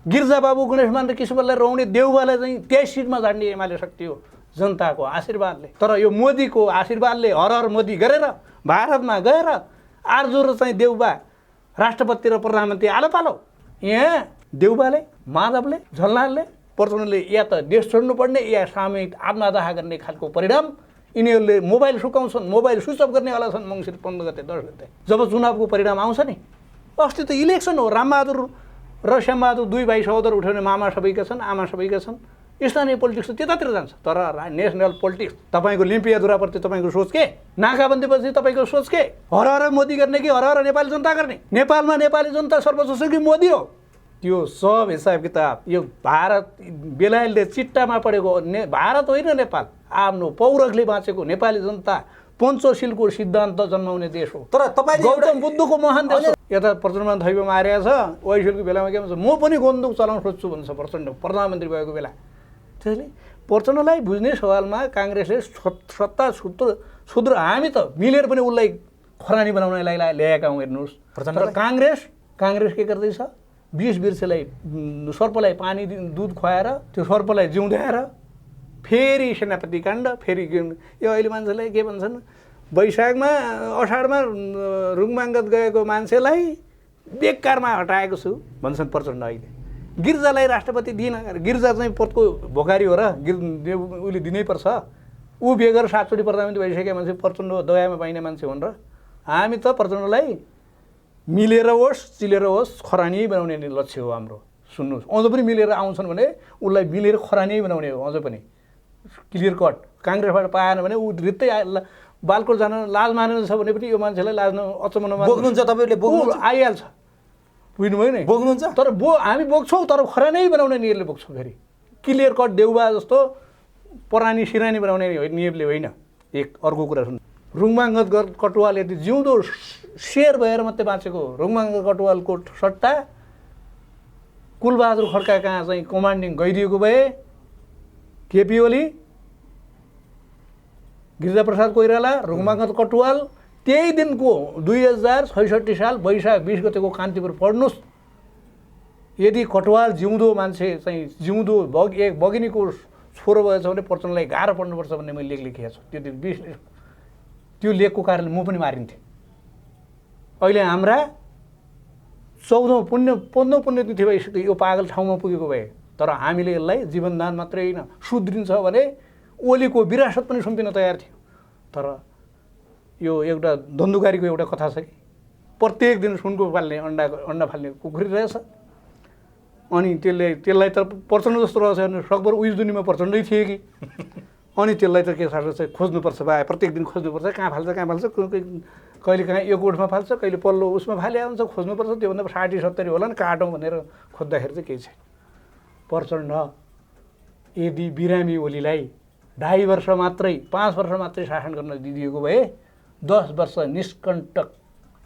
गिरिजाबाबु गणेशमान र किशोरलाई रौउने देउबालाई चाहिँ 23 सिटमा झाड्ने एमाले शक्ति हो जनताको आशीर्वादले। तर यो मोदीको आशीर्वादले हर हर मोदी गरेर भारतमा गएर आर्जु र चाहिँ देउबा राष्ट्रपति र प्रधानमन्त्री आलो पालो। यहाँ देउबाले, माधवले, झलनाथले, प्रचण्डले या त देश छोड्नुपर्ने या सामूहिक आत्मदाह गर्ने खालको परिणाम। यिनीहरूले मोबाइल सुकाउँछन्, मोबाइल स्विच अफ गर्नेवाला छन् मङ्सिर 15 गते 10 गते जब चुनावको परिणाम आउँछ नि। अस्ति त इलेक्सन हो, रामबहादुर र श्यामबहादुर दुई भाइ सहोदर उठाउने मामा सबैका छन्, आमा सबैका छन्। स्थानीय पोलिटिक्स त्यतातिर जान्छ। तर नेसनल पोलिटिक्स तपाईँको लिम्पियाधुराप्रति तपाईँको सोच के, नाकाबन्दीपछि तपाईँको सोच के, हर हर मोदी गर्ने कि हर हर नेपाली जनता गर्ने? नेपालमा नेपाली जनता सर्वोच्च छ कि मोदी हो? त्यो सब हिसाब किताब यो भारत बेलायतले चिट्टामा पढेको भारत होइन नेपाल, आफ्नो पौरखले बाँचेको नेपाली जनता पञ्चशीलको सिद्धान्त जन्माउने देश हो। तर तपाईँ गौतम बुद्धको महान देश हो। यता प्रचण्डमा धैर्य मारेको छ, ओइसलको बेलामा के भन्छ, म पनि बन्दुक चलाउन खोज्छु भन्छ प्रचण्ड प्रधानमन्त्री भएको बेला। त्यसैले प्रचण्डलाई बुझ्ने सवालमा काङ्ग्रेसले सत्ता सुद्र हामी त मिलेर पनि उसलाई खरानी बनाउनलाई ल्याएका हौँ। हेर्नुहोस् तर काङ्ग्रेस के गर्दैछ, 20 वर्षलाई सर्पलाई पानी दुध खुवाएर त्यो सर्पलाई जिउँदाएर फेरि सेनापति काण्ड, फेरि यो अहिले मान्छेलाई के भन्छन्, वैशाखमा अषाढमा रुङमाङ्गत गएको मान्छेलाई बेकारमा हटाएको छु भन्छन् प्रचण्ड। अहिले गिरिजालाई राष्ट्रपति दिन, गिरिजा चाहिँ पदको भोकारी हो र उसले दिनैपर्छ। ऊ बेगर 7 चोटि प्रधानमन्त्री भइसकेका मान्छे प्रचण्ड दयामा पाइने मान्छे हुन् र हामी त प्रचण्डलाई मिलेर होस् चिलेर होस् खरानी बनाउने लक्ष्य हो हाम्रो। सुन्नुहोस्, अझ पनि मिलेर आउँछन् भने उसलाई मिलेर खरानी बनाउने हो। अझ पनि क्लियर कट काङ्ग्रेसबाट पाएन भने ऊ रित्तै बालकोट जान लाज मानेर छ भने पनि यो मान्छेलाई लाज अचम्म नमान्नु। बोक्नुहुन्छ तपाईँले, बोक्नु आइहाल्छ, बुझ्नुभयो नि? बोक्नुहुन्छ। तर हामी बोक्छौँ, तर खरानी बनाउने नियमले बोक्छौँ। फेरि क्लियर कट देउबा जस्तो परानी सिरानी बनाउने नियमले होइन। एक अर्को कुरा सुन्नु, रुङमाङ्गत कटुवाल यदि जिउँदो शेर भएर मात्रै बाँचेको रुङमाङ्गत कटुवालको सट्टा कुलबहादुर खड्का कहाँ चाहिँ कमान्डिङ गइदिएको भए केपी ओली, गिरिजाप्रसाद कोइराला, रुङमाङ्गत कटुवाल त्यही दिनको 2066 साल वैशाख 20 गतेको कान्तिपुर पढ्नुहोस्। यदि कटुवाल जिउँदो मान्छे चाहिँ जिउँदो एक बगिनीको छोरो भएछ भने प्रचण्डलाई गाह्रो पर्नुपर्छ भन्ने मैले लेख लेखेको छु। त्यो दिन 20 त्यो लेखको कारणले म पनि मारिन्थेँ। अहिले हाम्रा 14औं 15औं पुण्यतिथि भइसक्यो यो पागल ठाउँमा पुगेको भए। तर हामीले यसलाई जीवनदान मात्रै होइन सुध्रिन्छ भने ओलीको विरासत पनि सुम्पिन तयार थियो। तर यो एउटा धन्दुकारीको एउटा कथा छ कि प्रत्येक दिन सुनको फाल्ने अन्डा फाल्ने कुखुरी रहेछ। अनि त्यसलाई त प्रचण्ड जस्तो रहेछ भने सकभर उही दुनीमा प्रचण्डै थिए कि। अनि त्यसलाई त के साह्रो चाहिँ खोज्नुपर्छ भाइ, प्रत्येक दिन खोज्नुपर्छ, कहाँ फाल्छ कहिले कहाँ यो गोठमा फाल्छ, कहिले पल्लो उसमा फाले हुन्छ, खोज्नुपर्छ। त्योभन्दा 60-70 होला नि काटौँ भनेर खोज्दाखेरि चाहिँ केही छैन। प्रचण्ड यदि बिरामी ओलीलाई 2.5 वर्ष मात्रै 5 वर्ष मात्रै शासन गर्न दिइएको भए 10 वर्ष निष्कण्टक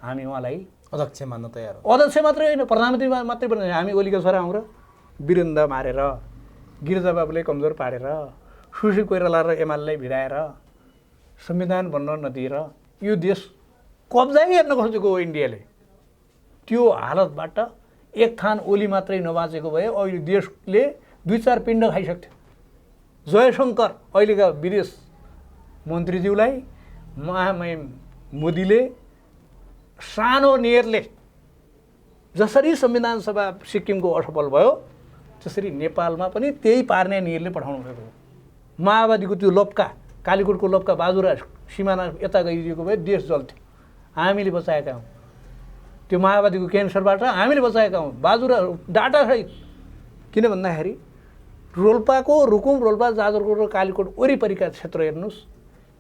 हामी उहाँलाई अध्यक्ष मान्न तयार हो। अध्यक्ष मात्रै होइन प्रधानमन्त्री मात्रै पनि हामी ओलीका छोरा हौँ र वीरेन्द्र मारेर, गिरिजाबाबुले कमजोर पारेर, सुशील कोइराला र एमालेलाई भिडाएर, संविधान बन्न नदिएर यो देश कब्जा गर्न खोजेको हो इन्डियाले। त्यो हालतबाट एक थान ओली मात्रै नबाँचेको भए अहिले देशले 2-4 पिण्ड खाइसक्थ्यो। जयशङ्कर अहिलेका विदेश मन्त्रीज्यूलाई महामहिम मोदीले सानो नेरले जसरी संविधान सभा सिक्किमको असफल भयो त्यसरी नेपालमा पनि त्यही पार्ने नेरले पठाउनु भएको हो। माओवादीको त्यो लप्का, कालीकोटको लप्का बाजुरा सिमाना यता गइदिएको भए देश जल्थ्यो। हामीले बचाएका हौँ त्यो माओवादीको क्यान्सरबाट, हामीले बचाएका हौँ बाजुरा डाटासहित। किन भन्दाखेरि रोल्पाको रुकुम, रोल्पा, जाजरकोट र कालीकोट वरिपरिका क्षेत्र हेर्नुहोस्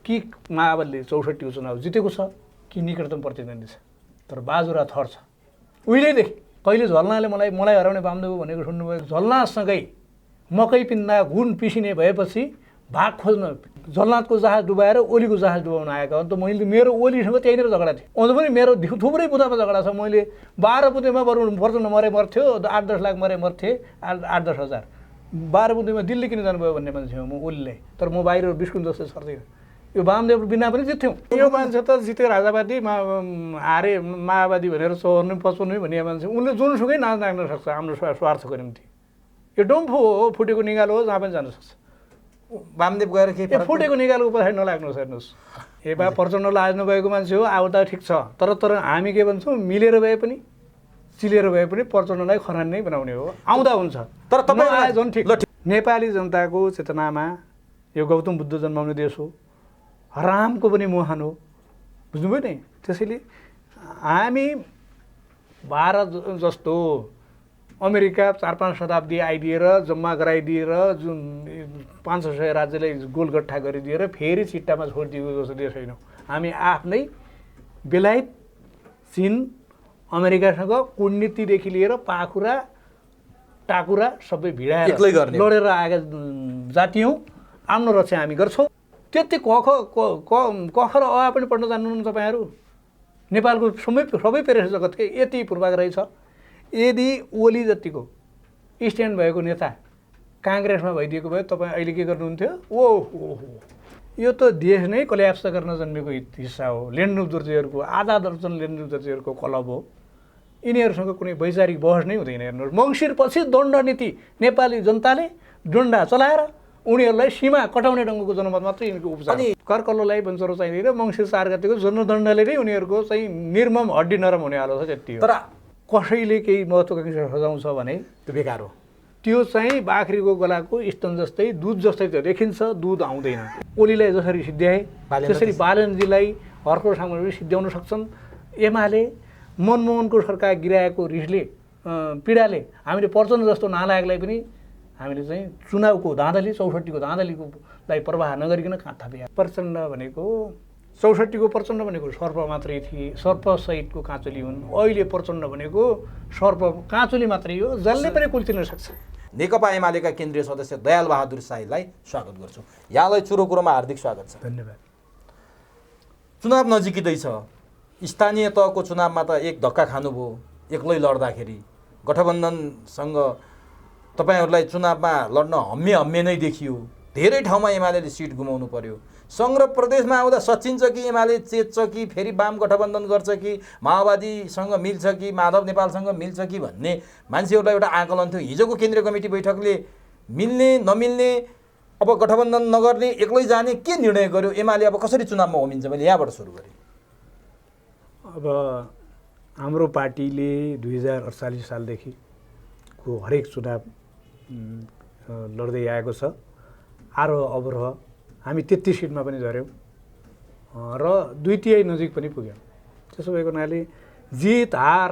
कि माओवादीले 64 चुनाव जितेको छ कि निकटतम प्रतिद्वन्दी छ। तर बाजुरा थर छ उहिलेदेखि। कहिले झलनाले मलाई हराउने वामदेव भनेको सुन्नुभयो? झलनासँगै मकै पिन्दा गुण पिसिने भएपछि भाग खोज्न झलनाथको जहाज डुबाएर ओलीको जहाज डुबाउन आएका हो। त मैले मेरो ओलीसँग त्यहीँनिर झगडा थियो। अझ पनि मेरो थुप्रै बुदामा झगडा छ। मैले 12 बुँदेमा बरु प्रचण्ड मर्थ्यो, 8-10 लाख मर्थे, 8-10 हजार। 12 बुँदेमा दिल्ली किन जानुभयो भन्ने मान्छे हो म ओलीलाई। तर म बाहिर बिस्कुन जस्तो छर्थेँ। यो वामदेव बिना पनि जित्थ्यौँ। यो मान्छे त जिते राजावादी हारे माओवादी भनेर 54 55 भन्ने मान्छे उनले जुनसुकै नाच नाच्न सक्छ हाम्रो स्वार्थको निम्ति। यो डम्फु हो, फुटेको निगालो हो, जहाँ पनि जान सक्छ। वामदेव गएर के फुटेको निगालोको पछाडि नलाग्नुहोस्, हेर्नुहोस्। बा प्रचण्ड लाज नभएको मान्छे हो, अब त ठिक छ। तर हामी के भन्छौँ, मिलेर भए पनि चिलेर भए पनि प्रचण्डलाई खरानी नै बनाउने हो। आउँदा हुन्छ, तर तपाईँ आए झन् ठिक। नेपाली जनताको चेतनामा यो गौतम बुद्ध जन्माउने देश हो, रामको पनि मुहान हो, बुझ्नुभयो नि। त्यसैले हामी भारत जस्तो अमेरिका 4-5 शताब्दी आइदिएर जम्मा गराइदिएर जुन 500 राज्यलाई गोलगट्ठा गरिदिएर फेरि चिट्टामा छोडिदिएको जस्तो देश छैनौँ। हामी आफ्नै बेलायत, चीन, अमेरिकासँग कूटनीतिदेखि लिएर पाखुरा टाकुरा सबै भिडाएर लडेर आएका जाति हौँ। आफ्नो रक्षा हामी गर्छौँ। त्यति कख र अ पनि पढ्न जान्नुहुन्न तपाईँहरू। नेपालको सबै पेरेस जगतकै यति पूर्वाग्रही छ। यदि ओली जतिको स्ट्यान्ड भएको नेता काङ्ग्रेसमा भइदिएको भए तपाईँ अहिले के गर्नुहुन्थ्यो? ओहो, यो त देश नै कल्याप्स गर्न जन्मेको हिस्सा हो। लेन्डुप दोर्जेहरूको आधा दर्जन लेन्डुप दोर्जेहरूको क्लब हो। यिनीहरूसँग कुनै वैचारिक बहस नै हुँदैन। हेर्नुहोस्, मङ्सिरपछि दण्ड नीति नेपाली जनताले डन्डा चलाएर उनीहरूलाई सीमा कटाउने ढङ्गको जनमत मात्रै यिनीहरूको उपचार। अनि करकल्लोलाई बन्चरो चाहिँदैन। मङ्सिर 4 गतिको जनदण्डले नै उनीहरूको चाहिँ निर्मम हड्डी नरम हुने हालत छ। त्यति हो। तर कसैले केही महत्त्वाकांक्षा सजाउँछ भने त्यो बेकार हो। त्यो चाहिँ बाख्रीको गलाको स्तन जस्तै, दुध जस्तै त्यो देखिन्छ, दुध आउँदैन। ओलीलाई जसरी सिद्ध्याए त्यसरी बालनजीलाई हर्को सामग्री सिद्ध्याउन सक्छन्। एमाले मनमोहनको सरकार गिराएको रिसले पीडाले हामीले प्रचण्ड जस्तो नालायकलाई पनि हामीले चाहिँ चुनावको धाँधली 64को धाँधलीलाई प्रवाह नगरिकन कहाँ थापे। प्रचण्ड भनेको 64को प्रचण्ड भनेको सर्प मात्रै थिए, सर्पसहितको काँचुली हुन्। अहिले प्रचण्ड भनेको सर्प काँचुली मात्रै हो, जसले पनि कुल्चिन सक्छ। नेकपा एमालेका केन्द्रीय सदस्य दयाल बहादुर साईलाई स्वागत गर्छु। यहाँलाई चुरो कुरोमा हार्दिक स्वागत छ। धन्यवाद। चुनाव नजिकै छ। स्थानीय तहको चुनावमा त एक धक्का खानुभयो एक्लै लड्दाखेरि। गठबन्धनसँग तपाईँहरूलाई चुनावमा लड्न हम्मे नै देखियो। धेरै ठाउँमा एमाले सिट गुमाउनु पर्यो। सङ्घ र प्रदेशमा आउँदा सचिन्छ कि एमाले चेत्छ कि फेरि वाम गठबन्धन गर्छ कि माओवादीसँग मिल्छ कि माधव नेपालसँग मिल्छ कि भन्ने मान्छेहरूलाई एउटा आकलन थियो। हिजोको केन्द्रीय कमिटी बैठकले मिल्ने नमिल्ने, अब गठबन्धन नगर्ने, एक्लै जाने के निर्णय गर्यो? एमाले अब कसरी चुनावमा होमिन्छ? मैले यहाँबाट सुरु गरेँ। अब हाम्रो पार्टीले 2048 सालदेखिको हरेक चुनाव लड्दै आएको छ। आरोह अवरोह हामी 33 सिटमा पनि झऱ्यौँ र 2/3 नजिक पनि पुग्यौँ। त्यसो भएको हुनाले जित हार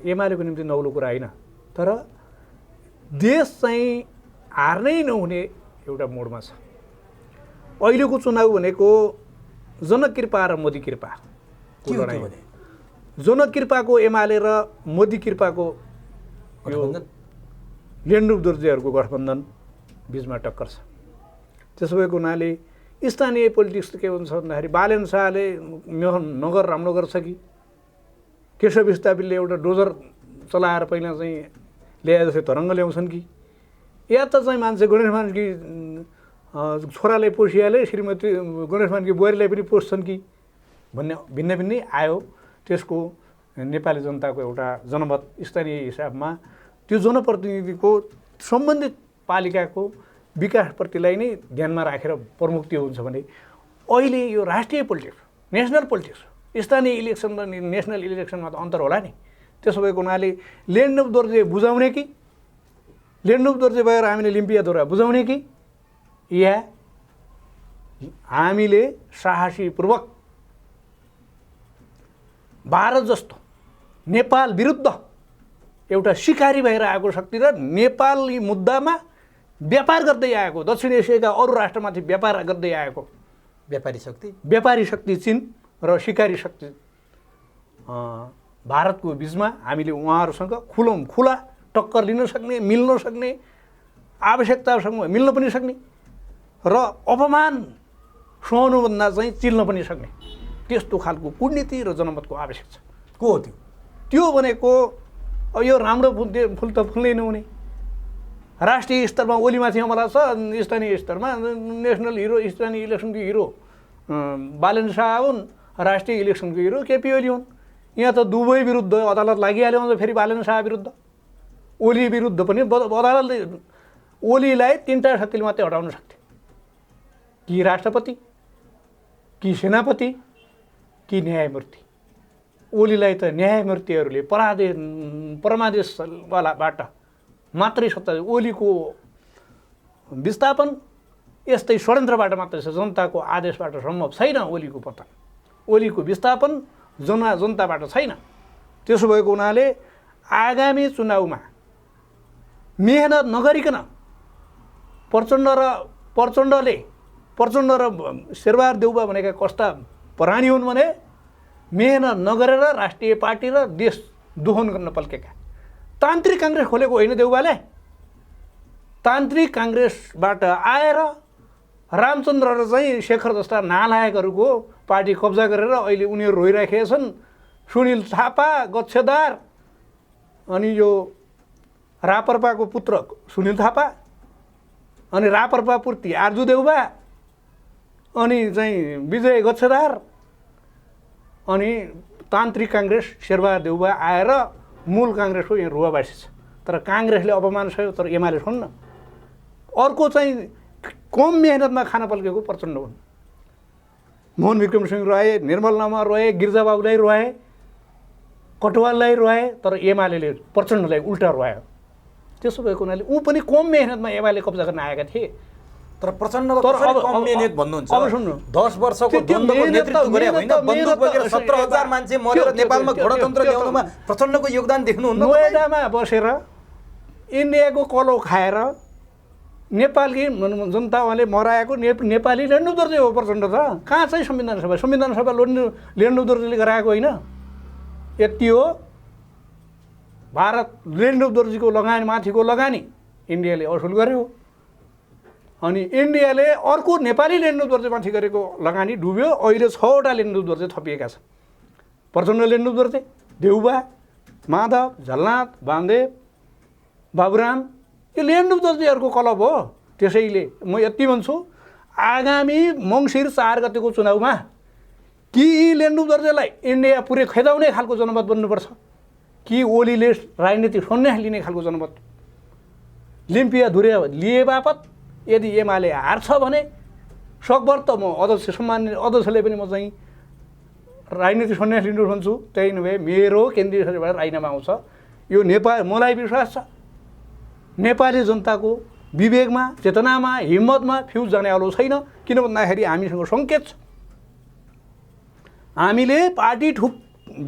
एमालेको निम्ति नौलो कुरा होइन। तर देश चाहिँ हार नै नहुने एउटा मोडमा छ। अहिलेको चुनाव भनेको जनकृपा र मोदी कृपा। जनकृपाको एमाले र मोदी कृपाको यो लेन्डुप दोर्जेहरूको गठबन्धन बिचमा टक्कर छ। त्यसो भएको हुनाले स्थानीय पोलिटिक्स के हुन्छ भन्दाखेरि बालेन शाहले नगर राम्रो गर्छ कि केशव विस्थापितले एउटा डोजर चलाएर पहिला चाहिँ ल्याए जस्तै तरङ्ग ल्याउँछन् कि, या त चाहिँ मान्छे गणेश मानकी छोराले पोसिहाले श्रीमती गणेश मानकी बुहारीलाई पनि पोस्छन् कि भन्ने भिन्नै आयो। त्यसको नेपाली जनताको एउटा जनमत स्थानीय हिसाबमा त्यो जनप्रतिनिधिको सम्बन्धित पालिकाको विकासप्रतिलाई नै ध्यानमा राखेर प्रमुख हुन्छ भने अहिले यो राष्ट्रिय पोलिटिक्स, नेसनल पोलिटिक्स, स्थानीय इलेक्सन र नेसनल इलेक्सनमा त अन्तर होला नि। त्यसो भएको हुनाले लेन्डुप दोर्जे बुझाउने कि लेन्डुप दोर्जे भएर हामीले लिम्पियाधुरा बुझाउने कि, या हामीले साहसीपूर्वक भारत जस्तो नेपाल विरुद्ध एउटा सिकारी भएर आएको शक्ति र नेपाली मुद्दामा व्यापार गर्दै आएको, दक्षिण एसियाका अरू राष्ट्रमाथि व्यापार गर्दै आएको व्यापारी शक्ति चीन र सिकारी शक्ति भारतको बिचमा हामीले उहाँहरूसँग खुला टक्कर लिन सक्ने, मिल्न सक्ने, आवश्यकतासँग मिल्न पनि सक्ने र अपमान सहनुभन्दा चाहिँ चिल्न पनि सक्ने त्यस्तो खालको कूटनीति र जनमतको आवश्यक छ। को हो त्यो भनेको यो राम्रो फुल त फुल्नै नहुने, राष्ट्रिय स्तरमा ओलीमाथि हमला छ, स्थानीय स्तरमा नेसनल हिरो, स्थानीय इलेक्सनको हिरो बालेन्द्र शाह हुन्, राष्ट्रिय इलेक्सनको हिरो केपी ओली हुन्। यहाँ त दुवै विरुद्ध अदालत लागिहाल्यो अझ फेरि बालेन्द्र शाह विरुद्ध, ओली विरुद्ध पनि अदालतले ओलीलाई 3टा शक्तिले मात्रै हटाउन सक्थ्यो, कि राष्ट्रपति, कि सेनापति, कि न्यायमूर्ति। ओलीलाई त न्यायमूर्तिहरूले परमादेशवालाबाट मात्रै सत्ता। ओलीको विस्थापन यस्तै षड्यन्त्रबाट मात्रै छ, जनताको आदेशबाट सम्भव छैन। ओलीको पतन, ओलीको विस्थापन जनताबाट छैन। त्यसो भएको हुनाले आगामी चुनावमा मेहनत नगरिकन प्रचण्ड र शेरबहादुर देउबा भनेका कस्ता प्राणी हुन् भने मेहनत नगरेर राष्ट्रिय पार्टी र देश दोहन गर्न पल्केका। तान्त्रिक काङ्ग्रेस खोलेको होइन देउबाले, तान्त्रिक काङ्ग्रेसबाट आएर रामचन्द्र र चाहिँ शेखर जस्ता नालायकहरूको पार्टी कब्जा गरेर अहिले उनीहरू रोइराखेका छन्। सुनिल थापा गच्छेदार, अनि यो रापरपाको पुत्र सुनिल थापा, अनि रापरपा पूर्ति आर्जु देउबा, अनि चाहिँ विजय गच्छेदार, अनि तान्त्रिक काङ्ग्रेस शेरबहादुर देउबा आएर मूल काङ्ग्रेसको यहाँ रुवाबासी छ। तर काङ्ग्रेसले अपमान सह्यो, तर एमाले छोड्न। अर्को चाहिँ कम मेहनतमा खान पल्केको प्रचण्ड हुन्। मोहन विक्रम सिंह रहे, निर्मल लामा रहे, गिरिजाबाबुलाई रहे, कटवाललाई रहे, तर एमाले प्रचण्डलाई उल्टा रह्यो। त्यसो भएको हुनाले ऊ पनि कम मेहनतमा एमाले कब्जा गर्न आएका थिए। तर प्रचण्डको कसरी कम मेहनत भन्नुहुन्छ? अब सुन्नु, 10 वर्षको द्वन्द्वको नेतृत्व गरे होइन, बन्दुक बोकेर 17,000 मान्छे मरेर नेपालमा गणतन्त्र ल्याउनुमा प्रचण्डको योगदान देख्नुहुन्न? नोएडामा बसेर इन्डियाको कलो खाएर नेपाली जनता उहाँले मराएको नेपाली लेन्डु दर्जी हो प्रचण्ड त। कहाँ चाहिँ संविधान सभा लेन्डु दर्जीले गराएको होइन। यति हो, भारत लेन्डु दर्जीको माथिको लगानी इन्डियाले असुल गर्यो, अनि इन्डियाले अर्को नेपाली लेन्डु दर्जीमाथि गरेको लगानी डुब्यो। अहिले 6वटा लेन्डु दर्जी थपिएका छन्। प्रचण्ड लेन्डु दर्जी, देउबा, माधव, झलनाथ, वामदेव, बाबुराम, यो लेन्डु दर्जीहरूको क्लब हो। त्यसैले म यति भन्छु, आगामी मङ्सिर 4 गतेको चुनावमा कि लेन्डु दर्जीलाई इन्डिया पुरै खेदाउने खालको जनमत बन्नुपर्छ, कि ओलीले राजनीतिक सन्यास लिने खालको जनमत। लिम्पिया धुरे लिए बापत यदि एमाले हार्छ भने सकभर त म सम्माननीय अध्यक्षले पनि म चाहिँ राजनीतिक सन्यास लिनु भन्छु। त्यही नभए मेरो केन्द्रीय सचिवबाट राजीनामा आउँछ। यो मलाई विश्वास छ नेपाली जनताको विवेकमा, चेतनामा, हिम्मतमा फ्युज जाने आलो छैन। किन भन्दाखेरि हामीसँग सङ्केत छ। हामीले पार्टी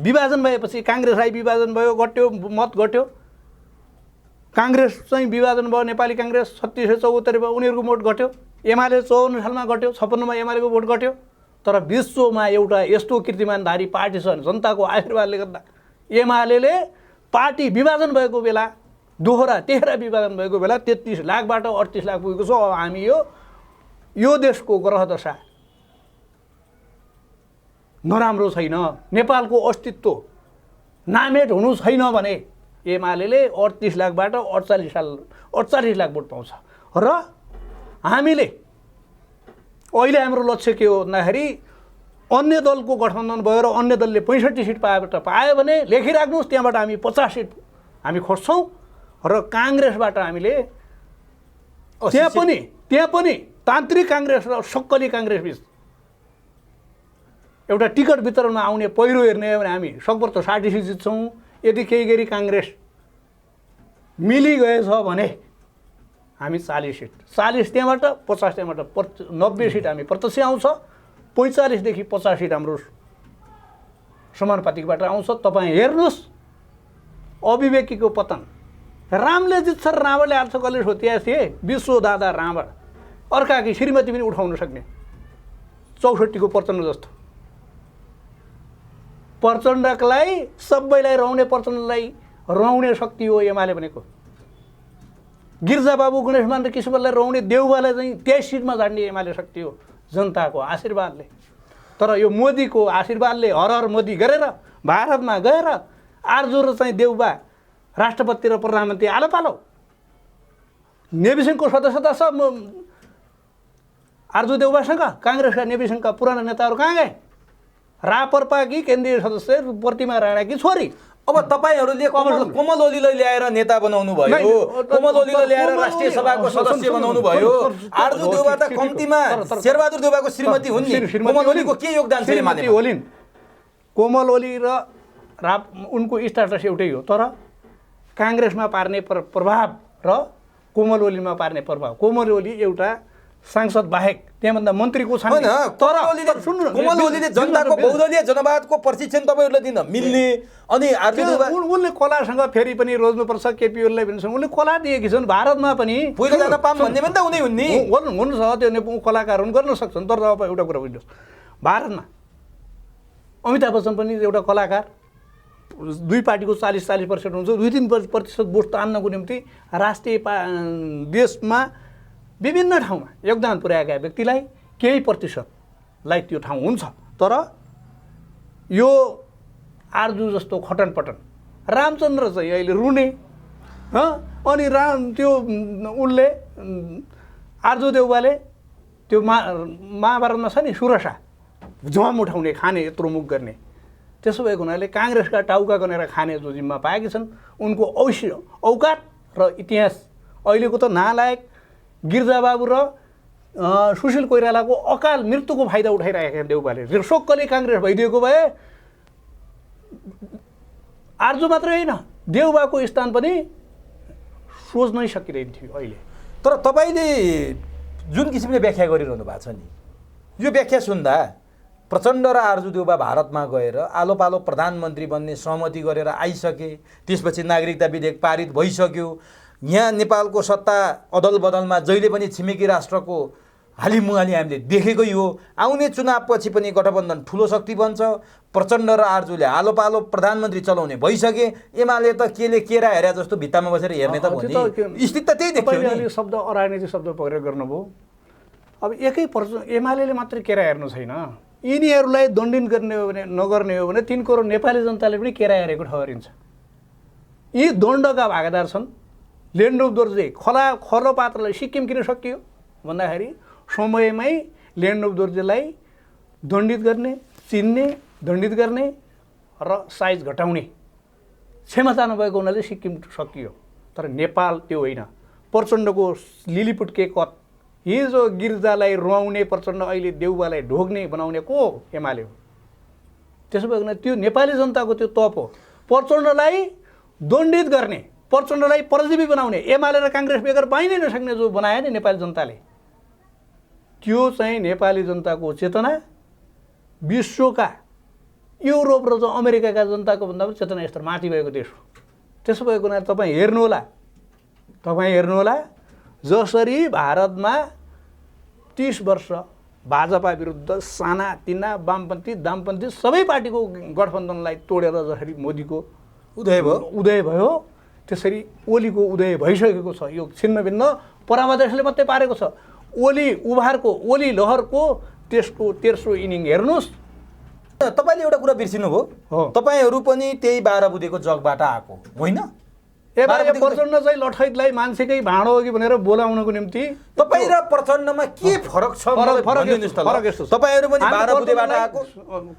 विभाजन भएपछि काङ्ग्रेसलाई विभाजन भयो, गट्यो, मत गट्यो। काङ्ग्रेस चाहिँ विभाजन भयो, नेपाली काङ्ग्रेस 3674 भयो, उनीहरूको भोट घट्यो। एमाले 54 सालमा घट्यो, 56 मा एमालेको भोट घट्यो। तर विश्वमा एउटा यस्तो कीर्तिमानधारी पार्टी छ जनताको आशीर्वादले गर्दा। एमाले पार्टी विभाजन भएको बेला, दोहोरा तेह्रा विभाजन भएको बेला 33 लाखबाट 38 लाख पुगेको छ। अब हामी यो देशको ग्रह दशा नराम्रो छैन, नेपालको अस्तित्व नामेट हुनु छैन भने एमाले 38 लाखबाट 48 लाख भोट पाउँछ। र हामीले अहिले हाम्रो लक्ष्य के हो भन्दाखेरि अन्य दलको गठबन्धन भयो र अन्य दलले 65 सिट पायो भने लेखिराख्नुहोस्, त्यहाँबाट हामी 50 सिट हामी खोज्छौँ। र काङ्ग्रेसबाट हामीले त्यहाँ पनि तान्त्रिक काङ्ग्रेस र सक्कली काङ्ग्रेस बिच एउटा टिकट वितरणमा आउने पहिरो हेर्ने हो भने हामी सकभर त 60 सिट जित्छौँ। यदि केही गरी काङ्ग्रेस मिलिगएछ भने हामी 40 सिट, 40 त्यहाँबाट 50 त्यहाँबाट 90 सिट हामी प्रत्यक्ष आउँछ। 45 देखि 50 सिट हाम्रो समानुपातिकबाट आउँछ। तपाईँ हेर्नुहोस्, अविवेकीको पतन। रामले जित्छ र रावणले हाल्छ, कसले सोधिया थिए? विश्व दादा रावण, अर्काकी श्रीमती पनि उठाउन सक्ने 64को प्रचण्ड जस्तो। प्रचण्डलाई सबैलाई रौने, प्रचण्डलाई रौने शक्ति हो एमाले भनेको। गिरिजाबाबु, गणेशमान र किशोरलाई रौने, देउबालाई चाहिँ 23 सिटमा झाड्ने एमाले शक्ति हो, जनताको आशीर्वादले। तर यो मोदीको आशीर्वादले हर हर मोदी गरेर भारतमा गएर आर्जु र चाहिँ देउबा राष्ट्रपति र प्रधानमन्त्री आलो पालो। नेभी सिंहको सदस्यता छ, आरजु देउबासँग काङ्ग्रेसका नेविसँगका पुराना नेताहरू कहाँ गए? रापरपाकी केन्द्रीय सदस्य प्रतिमा राणाकी छोरी। अब तपाईँहरूले कोमल ओलीलाई ल्याएर नेता बनाउनु भयो, कोमल ओलीलाई ल्याएर राष्ट्रिय सभाको सदस्य बनाउनु भयो। आरजु देउबा त कम्तीमा शेरबहादुर देउबाको श्रीमती हुन् नि, कोमल ओलीको के योगदान छ श्रीमती ओलिन्? कोमल ओली र उनको स्ट्याटस एउटै हो, तर काङ्ग्रेसमा पार्ने प्रभाव र कोमल ओलीमा पार्ने प्रभाव। कोमल ओली एउटा सांसद बाहेक त्यहाँभन्दा मन्त्रीको छन्, तर कोमल ओलीले जनताको बहुदलीय जनवादको प्रशिक्षण तपाईँहरूले दिन मिल्ने। अनि उनले कलासँग फेरि पनि रोज्नुपर्छ, केपी ओलीलाई पनि उनले कला दिएकी छन्। भारतमा पनि पहिला जान पाऊँ भन्ने पनि त उनी हुन् नि, हुन्छ त्यो कलाकार हुन्, गर्न सक्छन्। तर अब एउटा कुरा बुझ्नुहोस्, भारतमा अमिताभ बच्चन पनि एउटा कलाकार, दुई पार्टीको 40% हुन्छ, 2-3% भोट तान्नको निम्ति राष्ट्रिय देशमा विभिन्न ठाउँमा योगदान पुर्याएका व्यक्तिलाई केही प्रतिशतलाई त्यो ठाउँ हुन्छ। तर यो आरजु जस्तो खटनपटन, रामचन्द्र चाहिँ अहिले रुने, अनि त्यो उनले आरजु देउबाले त्यो महाभारतमा छ नि सुरसा, झम उठाउने, खाने, यत्रो मुख गर्ने। त्यसो भएको हुनाले काङ्ग्रेसका टाउका गनेर खाने जो जिम्मा पाएकी छन्, उनको औकात र इतिहास अहिलेको त नालायक गिर्जाबाबु र सुशील कोइरालाको अकाल मृत्युको फाइदा उठाइरहेका देउबाले। सोक्कले काङ्ग्रेस भइदिएको भए आरजु मात्रै होइन, देउबाको स्थान पनि सोच्नै सकिँदैन थियो अहिले। तर तपाईँले जुन किसिमले व्याख्या गरिरहनु भएको छ नि, यो व्याख्या सुन्दा प्रचण्ड र आरजु देउबा भारतमा गएर आलो पालो प्रधानमन्त्री बन्ने सहमति गरेर आइसके, त्यसपछि नागरिकता विधेयक पारित भइसक्यो, यहाँ नेपालको सत्ता अदल बदलमा जहिले पनि छिमेकी राष्ट्रको हालिमुहाली हामीले देखेकै हो। आउने चुनावपछि पनि गठबन्धन ठुलो शक्ति बन्छ। प्रचण्ड र आरजुले आलो पालो प्रधानमन्त्री चलाउने भइसके, एमाले त केले केरा हेरे जस्तो भित्तामा बसेर हेर्ने त भन्ने स्थिति त त्यही देखियो नि। शब्द अराजनीति शब्द प्रयोग गर्नुभयो। अब एकै एमाले मात्रै केरा हेर्नु छैन, यिनीहरूलाई दण्डित गर्ने हो भने नगर्ने हो भने 3 करोड नेपाली जनताले पनि केरा हेरेको ठहरिन्छ। यी दण्डका भागीदार छन्। लेन्डुप दोर्जे खलो पात्रलाई सिक्किम किन सकियो भन्दाखेरि समयमै लेन्डुप दोर्जेलाई दण्डित गर्ने, चिन्ने, दण्डित गर्ने र साइज घटाउने क्षमता नभएको हुनाले सिक्किम सकियो। तर नेपाल त्यो होइन। प्रचण्डको लिलिपुटके कत, हिजो गिर्जालाई रुवाउने प्रचण्ड अहिले देउबालाई ढोग्ने बनाउने को एमाले हो। त्यसो भएको त्यो नेपाली जनताको त्यो तप हो। प्रचण्डलाई दण्डित गर्ने, प्रचण्डलाई परजीवी बनाउने, एमाले र काङ्ग्रेस बेगर पाइनै नसक्ने जो बनायो नि नेपाली जनताले, त्यो चाहिँ नेपाली जनताको चेतना विश्वका युरोप र जो अमेरिकाका जनताको भन्दा पनि चेतना स्तर माथि भएको देश हो। त्यसो भएको हुनाले तपाईँ हेर्नुहोला जसरी भारतमा 30 वर्ष भाजपा विरुद्ध साना तिना वामपन्थी दामपन्थी सबै पार्टीको गठबन्धनलाई तोडेर जसरी मोदीको उदय भयो, त्यसरी ओलीको उदय भइसकेको छ। यो छिन्नभिन्न परामर्शले मात्रै पारेको छ। ओली लहरको त्यसको तेस्रो इनिङ हेर्नुहोस्। तपाईँले एउटा कुरा बिर्सिनुभयो, तपाईँहरू पनि त्यही 12 बुधेको जगबाट आएको होइन? प्रचण्ड चाहिँ लठैतलाई मान्छेकै भाँडो हो कि भनेर बोलाउनको निम्ति तपाईँ र प्रचण्डमा के फरक छ? तपाईँहरू पनि 12 बुधेबाट आएको,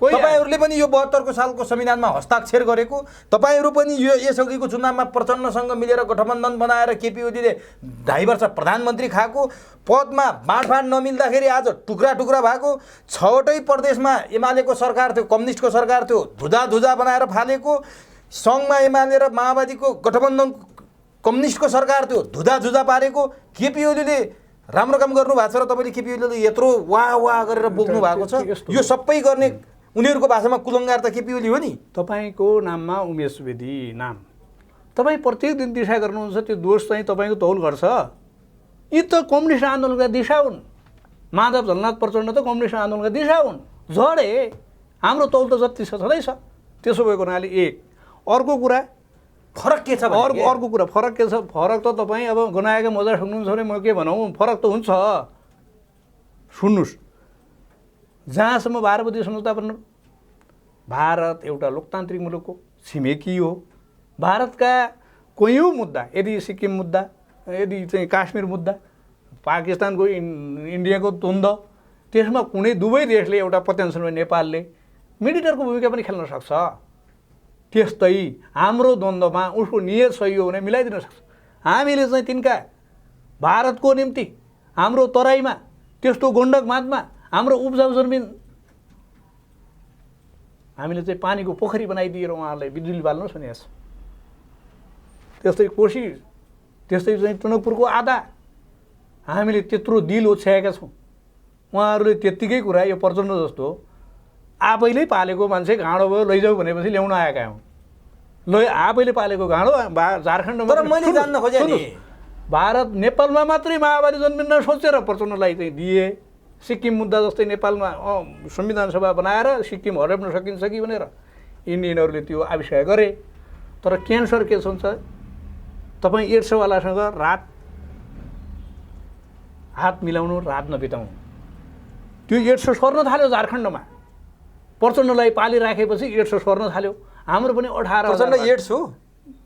तपाईँहरूले पनि यो 72 सालको संविधानमा हस्ताक्षर गरेको, तपाईँहरू पनि यो यसअघिको चुनावमा प्रचण्डसँग मिलेर गठबन्धन बनाएर केपी ओलीले 2.5 वर्ष प्रधानमन्त्री खाएको, पदमा बाँडफाँड नमिल्दाखेरि आज टुक्रा टुक्रा भएको, 6वटै प्रदेशमा एमालेको सरकार थियो, कम्युनिस्टको सरकार थियो, धुजा बनाएर फालेको, सङ्घमा एमाले र माओवादीको गठबन्धन कम्युनिस्टको सरकार थियो, धुजा पारेको। केपी ओलीले राम्रो काम गर्नु भएको छ र तपाईँले केपी ओलीले यत्रो वाह गरेर बोक्नु भएको छ। यो सबै गर्ने उनीहरूको भाषामा कुलङ्गार त केपी ओली हो नि। तपाईँको नाममा उमेश सुवेदी नाम, तपाईँ प्रत्येक दिन दिशा गर्नुहुन्छ, त्यो दोष चाहिँ तपाईँको तौल गर्छ। यी त कम्युनिस्ट आन्दोलनका दिशा हुन्। माधव झलनाथ प्रचण्ड त कम्युनिस्ट आन्दोलनका दिशा हुन्। झडे हाम्रो तौल त जति छ छँदैछ। त्यसो भएको हुनाले अर्को कुरा फरक के छ? अर्को कुरा फरक के छ? फरक त तपाईँ अब गनाएका मजा सुन्नुहुन्छ भने म के भनौँ, फरक त हुन्छ। सुन्नुहोस्, जहाँसम्म 12 बुधे सम्झौता बन्नु, भारत एउटा लोकतान्त्रिक मुलुक हो, छिमेकी हो। भारतका कोयौँ मुद्दा, यदि सिक्किम मुद्दा, यदि चाहिँ काश्मीर मुद्दा, पाकिस्तानको इन्डियाको द्वन्द्व, त्यसमा कुनै दुवै देशले एउटा पोटेन्सियलमा नेपालले मिडिएटरको भूमिका पनि खेल्न सक्छ। त्यस्तै हाम्रो द्वन्द्वमा उसको नियत सही हो भने मिलाइदिन सक्छ। हामीले चाहिँ तिनका भारतको निम्ति हाम्रो तराईमा त्यस्तो गण्डक बाँधमा हाम्रो उब्जाउ जमिन हामीले चाहिँ पानीको पोखरी बनाइदिएर उहाँहरूलाई बिजुली बाल्नु सुनेको छ। त्यस्तै कोशी, त्यस्तै चाहिँ टनकपुरको आधा हामीले त्यत्रो दिल ओछ्याएका छौँ। उहाँहरूले त्यत्तिकै कुरा यो प्रचण्ड जस्तो आफैले पालेको मान्छे घाँडो भयो लैजाऊ भनेपछि ल्याउन आएका हौँ। आफैले पालेको घाँडो झारखण्डमा। तर मैले जान्न खोजेँ नि, भारत नेपालमा मात्रै माओवादी जन्मिन सोचेर प्रचण्डलाई चाहिँ दिए। सिक्किम मुद्दा जस्तै नेपालमा संविधान सभा बनाएर सिक्किम हराउन सकिन्छ कि भनेर इन्डियनहरूले त्यो आविष्कार गरे। तर क्यान्सर के हुन्छ, तपाईँ एड्सवालासँग हात मिलाउनु, रात नबिताउनु। त्यो एड्स सर्न थाल्यो झारखण्डमा, प्रचण्डलाई पालिराखेपछि एड्स सर्न थाल्यो। हाम्रो पनि 18 एड्स हो,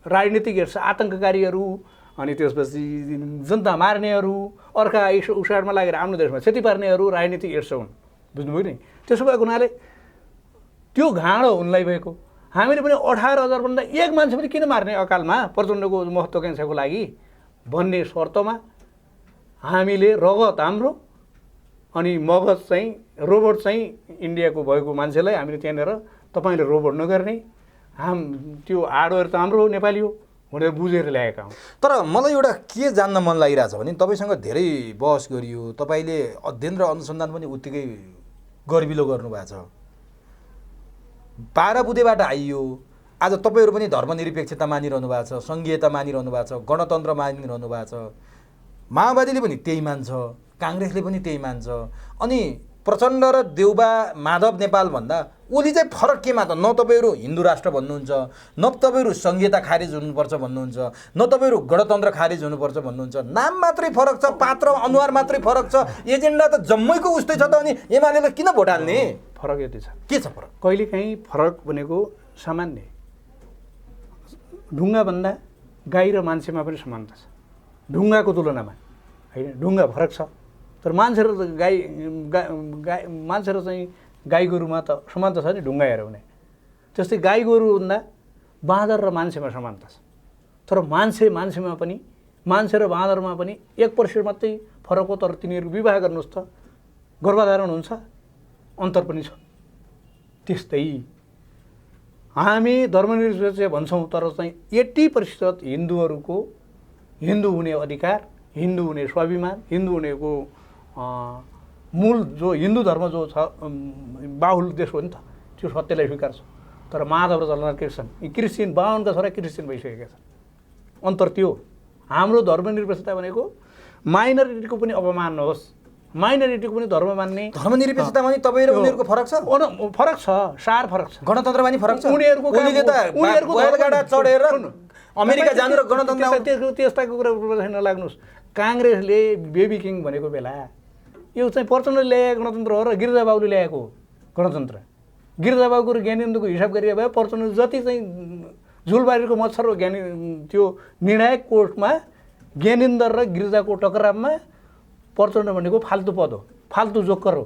राजनीतिक एड्स, आतङ्ककारीहरू, अनि त्यसपछि जनता मार्नेहरू, अर्का उसाडमा लागेर आफ्नो देशमा क्षति पार्नेहरू राजनीतिक एड्स हुन्। बुझ्नुभयो नि? त्यसो भएको हुनाले त्यो घाँडो उनलाई भएको। हामीले पनि 18,000 भन्दा एक मान्छे पनि किन मार्ने अकालमा प्रचण्डको महत्त्वाकांक्षाको लागि भन्ने शर्तमा हामीले रगत हाम्रो अनि मगज चाहिँ रोबोट चाहिँ इन्डियाको भएको मान्छेलाई हामीले त्यहाँनिर तपाईँले रोबोट नगर्ने, त्यो हार्डवेयर त हाम्रो हो, नेपाली हो भनेर बुझेर ल्याएका हौँ। तर मलाई एउटा के जान्न मन लागिरहेछ भने तपाईँसँग धेरै बहस गरियो, तपाईँले अध्ययन र अनुसन्धान पनि उत्तिकै गर्बिलो गर्नुभएको छ, पारा बुधेबाट आइयो। आज तपाईँहरू पनि धर्मनिरपेक्षता मानिरहनु भएको छ, सङ्घीयता मानिरहनु भएको छ, गणतन्त्र मानिरहनु भएको छ। माओवादीले पनि त्यही मान्छ, काङ्ग्रेसले पनि त्यही मान्छ। अनि प्रचण्ड र देउबा माधव नेपाल भन्दा ओली चाहिँ फरक केमा त? न तपाईँहरू हिन्दू राष्ट्र भन्नुहुन्छ, न तपाईँहरू सङ्घीयता खारिज हुनुपर्छ भन्नुहुन्छ, न तपाईँहरू गणतन्त्र खारिज हुनुपर्छ भन्नुहुन्छ। नाम मात्रै फरक छ, पात्र अनुहार मात्रै फरक छ, एजेन्डा त जम्मैको उस्तै छ त। अनि एमालेलाई किन भोट हाल्ने? फरक यति छ। के छ फरक? कहिलेकाहीँ फरक भनेको सामान्य, ढुङ्गाभन्दा गाई र मान्छेमा पनि समानता छ ढुङ्गाको तुलनामा, होइन? ढुङ्गा फरक छ, तर मान्छे र मान्छे र चाहिँ गाई गोरुमा त समानता छ नि, ढुङ्गा हेऱ्यो भने। त्यस्तै गाई गोरुभन्दा बाँदर र मान्छेमा समानता छ, तर मान्छेमा पनि, मान्छे र बाँदरमा पनि 1% मात्रै फरक हो। तर तिनीहरू विवाह गर्नुहोस् त गर्भधारण हुन्छ, अन्तर पनि छ। त्यस्तै हामी धर्मनिरपेक्ष भन्छौँ, तर चाहिँ 80% हिन्दूहरूको हिन्दू हुने अधिकार, हिन्दू हुने स्वाभिमान, हिन्दू हुनेको मूल जो हिन्दू धर्म जो छ बाहुल देश हो नि त, त्यो सत्यलाई स्वीकार्छ। तर माधव र जलनाथ क्रिस्चियन 52 का छोरा क्रिस्चियन भइसकेका छन्। अन्तर त्यो। हाम्रो धर्मनिरपेक्षता भनेको माइनोरिटीको पनि अपमान नहोस्, माइनोरिटीको पनि धर्म मान्ने। धर्मनिरपेक्षतामा नि तपाईँ र उनीहरूको फरक छ? फरक छ, सार फरक छ। गणतन्त्रमा नि फरक छ। उनीहरूको बैलगाडा चढेर अमेरिका जानु र गणतन्त्र त्यस्ताको कुरा नलाग्नुहोस्। काङ्ग्रेसले बेबी किङ भनेको बेला यो चाहिँ प्रचण्डले ल्याएको गणतन्त्र हो र गिरिजाबाबुले ल्याएको गणतन्त्र। गिरिजाबाबुको र ज्ञानेन्द्रको हिसाब गरिए भए प्रचण्ड जति चाहिँ झुलबारीको मच्छर हो त्यो निर्णायक कोर्टमा ज्ञानेन्द्र र गिरिजाको टकरावमा प्रचण्ड भनेको फाल्तु पद हो, फाल्तु जोकर हो।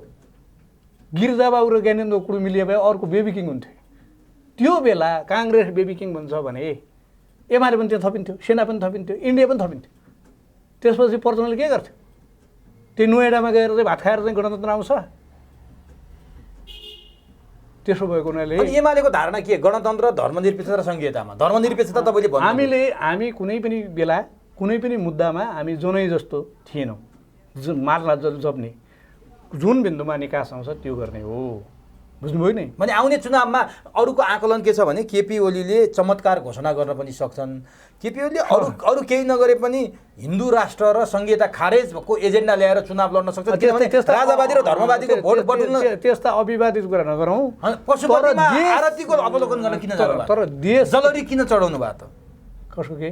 गिरिजाबाबु र ज्ञानेन्द्रको कुरो मिलिए भए अर्को बेबी किङ हुन्थ्यो। त्यो बेला काङ्ग्रेस बेबी किङ भन्छ भने एमाले पनि त्यहाँ थपिन्थ्यो, सेना पनि थपिन्थ्यो, इन्डिया पनि थपिन्थ्यो। त्यसपछि प्रचण्डले के गर्थ्यो? त्यो नोएडामा गएर चाहिँ भात खाएर चाहिँ गणतन्त्र आउँछ? त्यसो भएको हुनाले एमालेको धारणा के? गणतन्त्र, धर्मनिरपेक्षता र सङ्घीयतामा। धर्मनिरपेक्षता तपाईँले भन्नु, हामी कुनै पनि बेला कुनै पनि मुद्दामा हामी जनै जस्तो थिएनौँ। मार्ला जप्ने जुन बिन्दुमा निकास आउँछ त्यो गर्ने हो। बुझ्नुभयो नि? भने आउने चुनावमा अरूको आकलन के छ भने केपी ओलीले चमत्कार घोषणा गर्न पनि सक्छन्। केपी ओलीले अरू केही नगरे पनि हिन्दू राष्ट्र र सङ्घीयता खारेजको एजेन्डा ल्याएर चुनाव लड्न सक्छन्। किनभने राजावादी र धर्मवादीको भोट बटुल्न त्यस्ता अविवादित कुरा नगरौँ। पशुपतिमा आरतीको अवलोकन गर्न किन जानुभयो? तर देश जलरी किन चढाउनु भयो त? कसको के?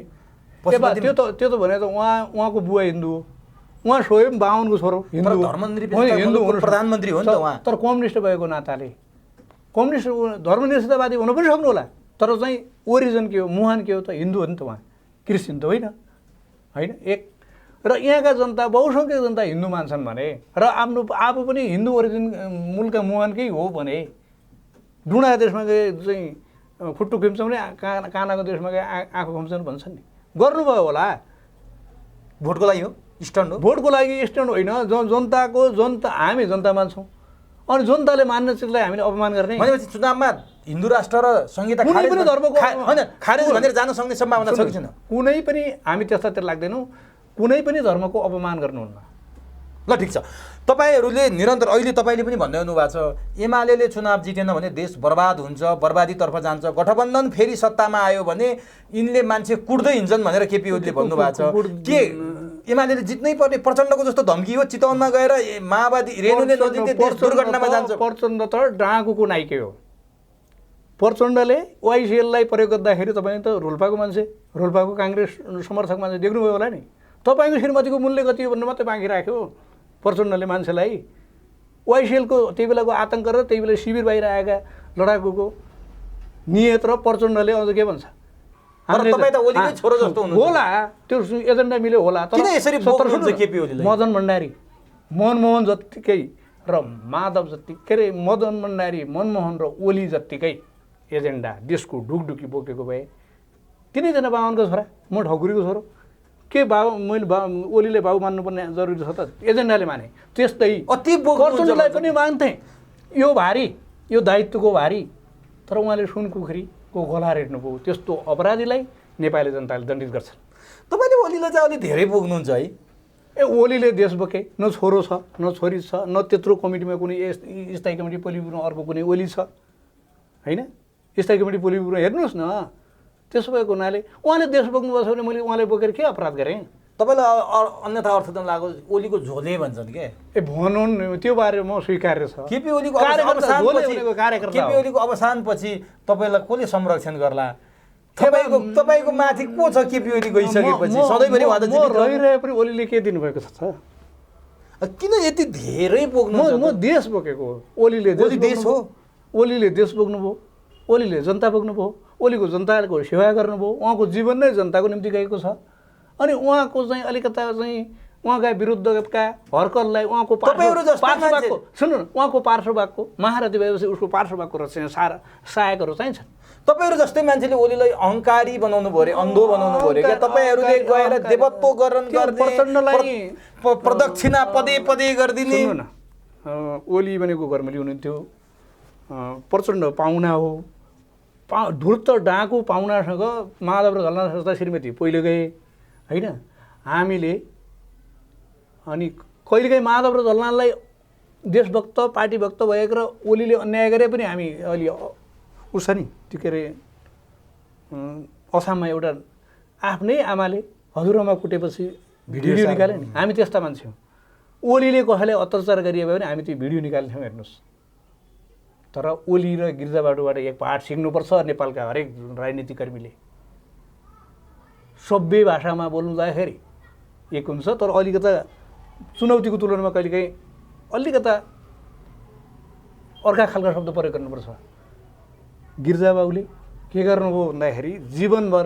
त्यो त भने त उहाँको बुवा हिन्दू हो, उहाँ स्वयं 52 को छोरो हिन्दू, धर्मनिरपेक्ष प्रधानमन्त्री हो नि त उहाँ। तर कम्युनिस्ट भएको नाताले कम्युनिस्ट धर्मनिरपेक्षतावादी हुन पनि सक्नु होला, तर चाहिँ ओरिजिन के हो, मुहान के हो त? हिन्दू हो नि त उहाँ, क्रिस्चियन त होइन। होइन एक र यहाँका जनता बहुसङ्ख्यक जनता हिन्दू मान्छन् भने र आफू पनि हिन्दू ओरिजिन मूलका मुहानकै हो भने डुँडा देशमा गए चाहिँ खुट्टु खिम्छौँ भने कानाको देशमा गए आँखा खिम्छौँ भन्छन् नि, गर्नुभयो होला। भोटको लागि हो, स्ट्यान्ड हो। भोटको लागि स्ट्यान्ड होइन, जनता हामी जनता मान्छौँ, अनि जनताले मान्ने चिजलाई हामीले अपमान गर्ने भनेपछि चुनावमा हिन्दू राष्ट्र र संहिता कुनै पनि धर्मको खारेज भनेर जान सक्ने सम्भावना छ कि छैन? कुनै पनि हामी त्यस्तातिर लाग्दैनौँ, कुनै पनि धर्मको अपमान गर्नुहुन्न। ल ठिक छ, तपाईँहरूले निरन्तर अहिले तपाईँले पनि भन्दै हुनुभएको छ एमाले चुनाव जितेन भने देश बर्बाद हुन्छ, बर्बादीतर्फ जान्छ, गठबन्धन फेरि सत्तामा आयो भने यिनले मान्छे कुट्दै हिँड्छन् भनेर केपी ओलीले भन्नुभएको छ। के एमाले जित्नै पर्ने प्रचण्डको जस्तो धम्की हो? चितवनमा गएर माओवादी रेणुले नजित्दै देश दुर्घटनामा जान्छ। प्रचण्ड त डाँकुको नाइके हो। प्रचण्डले वाइसिएललाई प्रयोग गर्दाखेरि तपाईँ त रोल्पाको मान्छे, रोल्पाको काङ्ग्रेस समर्थक मान्छे देख्नुभयो होला नि। तपाईँको श्रीमतीको मूल्य कति हो भन्ने मात्रै बाँकी राख्यो प्रचण्डले मान्छेलाई। वाइसिएलको त्यही बेलाको आतङ्क र त्यही बेला शिविर बाहिर आएका लडाकुको नियत र प्रचण्डले अझ के भन्छ होला त्यो एजेन्डा मिल्यो होला। तर मदन भण्डारी, मनमोहन जत्तिकै र माधव जति के अरे मदन भण्डारी, मनमोहन र ओली जत्तिकै एजेन्डा देशको ढुकढुकी बोकेको भए तिनैजना बाहुनको छोरा, म ठकुरीको छोरो, के मैले ओलीले बाबु मान्नुपर्ने जरुरी छ त? एजेन्डाले माने। त्यस्तै प्रचण्डलाई पनि मान्थेँ, यो भारी, यो दायित्वको भारी, तर उहाँले सुनकुखुरीको गला रेट्नुभयो। त्यस्तो अपराधीलाई नेपाली जनताले दण्डित गर्छन्। तपाईँले ओलीलाई चाहिँ अलिक धेरै बोक्नुहुन्छ है? ओलीले देश बोके, न छोरो छ न छोरी छ, न त्यत्रो कमिटीमा कुनै स्थायी कमिटी पोलिटब्युरो अर्को कुनै ओली छ होइन। स्थायी कमिटी पोलिटब्युरो हेर्नुहोस् न। त्यसो भएको हुनाले उहाँले देश बोक्नुभएको छ भने मैले उहाँले बोकेर के अपराध गरेँ? तपाईँलाई अन्यथा अर्थ त लाग्यो ओलीको झोले भन्छन् के? भनौँ न, त्यो बारे म स्वीकार्य छ। केपी ओलीको अवसानपछि तपाईँलाई कसले संरक्षण गर्ला? तपाईँको माथि को छ केपी ओली गइसकेपछि? सधैँभरि उहाँ त रहिरहे पनि ओलीले के दिनुभएको छ? किन यति धेरै बोक्नु? म देश बोकेको हो। ओलीले देश हो, ओलीले देश बोक्नुभयो, ओलीले जनता बोक्नुभयो, ओलीको जनताको सेवा गर्नुभयो, उहाँको जीवन नै जनताको निम्ति गएको छ। अनि उहाँको चाहिँ अलिकता चाहिँ उहाँका विरुद्धका हर्कललाई उहाँको पार्श्वभागको सुन्नु न, उहाँको पार्श्वभागको महारथी भएपछि उसको पार्श्वभागको सहायकहरू चाहिन्छन्। तपाईँहरू जस्तै मान्छेले ओलीलाई अहङ्कारी बनाउनु भयो अरे, अन्धो बनाउनु भयो अरे क्या? तपाईँहरूले गएर देवत्व गर्ने, प्रदक्षिणा पदे पदे गरिदिने। सुन्नु न, ओली भनेको घरमा ल्याउनुहुन्थ्यो, प्रचण्ड पाहुना हो, धुर्त डाँकु पाहुनासँग माधव र झलना संस्था श्रीमती पहिले गए होइन। हामीले अनि कहिलेकाहीँ माधव र झलनालाई देशभक्त पार्टीभक्त भएको र ओलीले अन्याय गरे पनि हामी अलि उस नि त्यो के अरे असममा एउटा आफ्नै आमाले हजुरआमा कुटेपछि भिडियो निकाल्यो नि, हामी त्यस्ता मान्छे हौँ। ओलीले कसैलाई अत्याचार गरिए भने हामी त्यो भिडियो निकाल्थ्यौँ। हेर्नुहोस्, तर ओली र गिरिजाबाटुबाट एक पाठ सिक्नुपर्छ नेपालका हरेक राजनीतिक कर्मीले। सभ्य भाषामा बोल्दाखेरि एक हुन्छ, तर अलिकता चुनौतीको तुलनामा कहिलेकाहीँ अलिकता अर्का खालका शब्द प्रयोग गर्नुपर्छ। गिरिजाबाबुले के गर्नुभयो भन्दाखेरि जीवनभर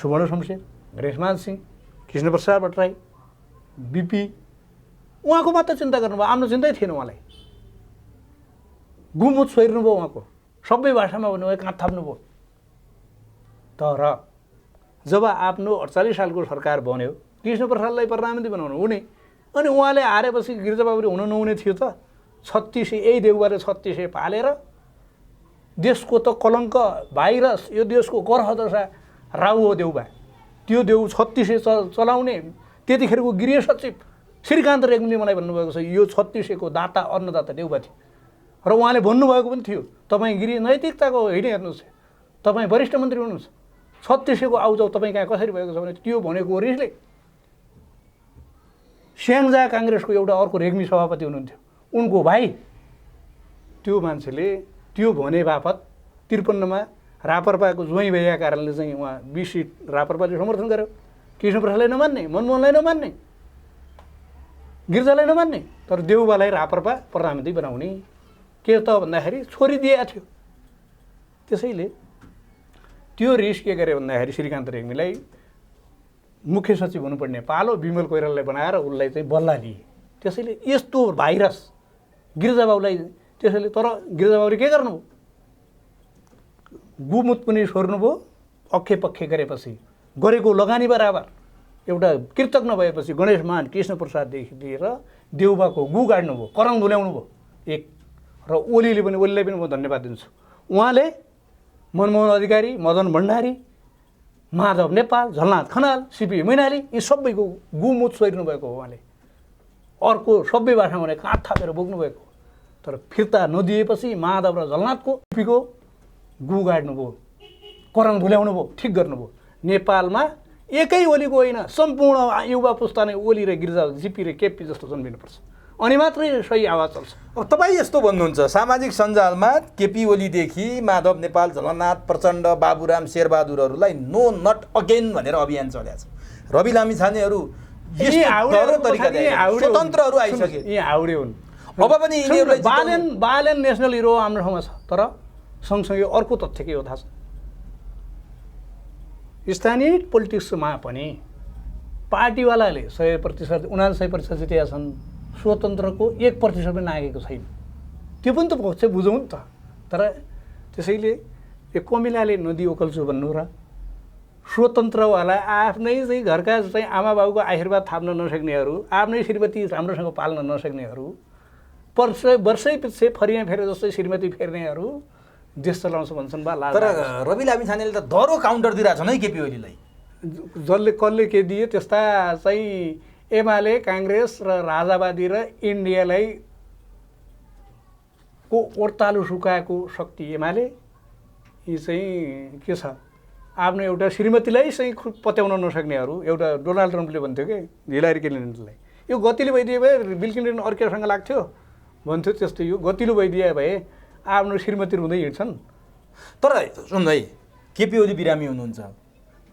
सुवर्ण शमशेर, ग्रेसमान सिंह, कृष्णप्रसाद भट्टराई, बिपी उहाँको मात्र चिन्ता गर्नुभयो, आफ्नो चिन्तै थिएन। उहाँलाई गुमुत छोइर्नुभयो, उहाँको सबै भाषामा भन्नुभयो, काँध थाप्नुभयो। तर जब आफ्नो 48 सालको सरकार बन्यो, कृष्णप्रसादलाई प्रधानमन्त्री बनाउनु हुने, अनि उहाँले हारेपछि गिरिजाबाबुले हुन नहुने थियो त? 3600 यही देउबाले 3600 पालेर देशको त कलङ्क भाइरस, यो देशको गर्ह दशा राउ हो देउबा। त्यो देउ 3600 चलाउने त्यतिखेरको गृह सचिव श्रीकान्त रेग्मीले मलाई भन्नुभएको छ यो 3600 दाता अन्नदाता देउबा थियो। र उहाँले भन्नुभएको पनि थियो तपाईँ गृह नैतिकताको होइन, हेर्नुहोस् तपाईँ वरिष्ठ मन्त्री हुनुहुन्छ, 3600 आउजाउ तपाईँ कहाँ कसरी भएको छ भने त्यो भनेको रिसले। स्याङ्जा काङ्ग्रेसको एउटा अर्को रेग्मी सभापति हुनुहुन्थ्यो, उनको भाइ, त्यो मान्छेले त्यो भने बापत 53मा रापरपाको ज्वाइँ भएका कारणले चाहिँ उहाँ 20 सिट रापरपाले समर्थन गर्यो। कृष्णप्रसादलाई नमान्ने, मनमोहनलाई नमान्ने, गिरिजालाई नमान्ने, तर देउबालाई रापरपा प्रधानमन्त्री बनाउने के त भन्दाखेरि छोरी दिएको थियो। त्यसैले त्यो रिस के गरे भन्दाखेरि श्रीकान्त रेग्मीलाई मुख्य सचिव हुनुपर्ने पालो विमल कोइरालालाई बनाएर उसलाई चाहिँ बल्ला लिए। त्यसैले यस्तो भाइरस गिरिजाबाबुलाई त्यसैले तर गिरिजाबाबुले के गर्नुभयो? गुमुत पनि छोड्नुभयो। अख्खे पक्खे गरेपछि गरेको लगानी बराबर एउटा कृतज्ञ भएपछि गणेशमान कृष्णप्रसाददेखि लिएर देउबाको गु गाड्नुभयो, करङ धुल्याउनु भयो एक। र ओलीले पनि ओलीलाई पनि म धन्यवाद दिन्छु। उहाँले मनमोहन अधिकारी, मदन भण्डारी, माधव नेपाल, झलनाथ खनाल, सिपी मैनाली यी सबैको गुमुत सोर्नु भएको हो उहाँले। अर्को सबै भाषामा भने काँध थापेर बोक्नु भएको। तर फिर्ता नदिएपछि माधव र झलनाथको सिपीको गु गाड्नुभयो, करङ धुल्याउनु भयो, ठिक गर्नुभयो। नेपालमा एकै ओलीको होइन, सम्पूर्ण युवा पुस्ता नै ओली र गिरिजा जिपी र केपी जस्तो जन्मिनुपर्छ, अनि मात्रै सही आवाज चल्छ। अब तपाईँ यस्तो भन्नुहुन्छ, सामाजिक सञ्जालमा केपी ओलीदेखि माधव नेपाल, झलनाथ, प्रचण्ड, बाबुराम, शेरबहादुरहरूलाई नो नट अगेन भनेर अभियान चलेको छ। रवि लामिछानेहरू स्वतन्त्रहरू आइसके, यी हाउडे हुन्। अब पनि यिनीहरूलाई बालेन नेसनल हिरो हाम्रो ठाउँमा छ। तर सँगसँगै अर्को तथ्य के हो थाहा छ? स्थानीय पोलिटिक्समा पनि पार्टीवालाले 100%, 79% जितेका छन्। स्वतन्त्रको 1% पनि नागेको छैन। त्यो पनि त पक्ष बुझौँ नि त। तर त्यसैले यो कमिलाले नदी ओकल्छु भन्नु र स्वतन्त्रवाला आफ्नै चाहिँ घरका चाहिँ आमा बाबुको आशीर्वाद थाप्न नसक्नेहरू, आफ्नै श्रीमती राम्रोसँग पाल्न नसक्नेहरू, वर्षै पछि फरिया फेरे जस्तै श्रीमती फेर्नेहरू देश चलाउँछ भन्छन् बा। तर रवि लामिछानेले त दह्रो काउन्टर दिइरहेको छ नै केपी ओलीलाई। जसले कसले के दिए त्यस्ता चाहिँ एमाले, काङ्ग्रेस र राजावादी र इन्डियालाई को ओर्तालु सुकाएको शक्ति एमाले, यी चाहिँ के छ आफ्नो एउटा श्रीमतीलाई चाहिँ पत्याउन नसक्नेहरू। एउटा डोनाल्ड ट्रम्पले भन्थ्यो कि हिलारी क्लिन्टनलाई, यो गतिलो भइदिए भए बिल क्लिन्टन अर्केसँग लाग्थ्यो भन्थ्यो। त्यस्तो यो गतिलो भइदिए भए आफ्नो श्रीमती हुँदै हिँड्छन्। तर सुन्नु है, केपी ओली बिरामी हुनुहुन्छ।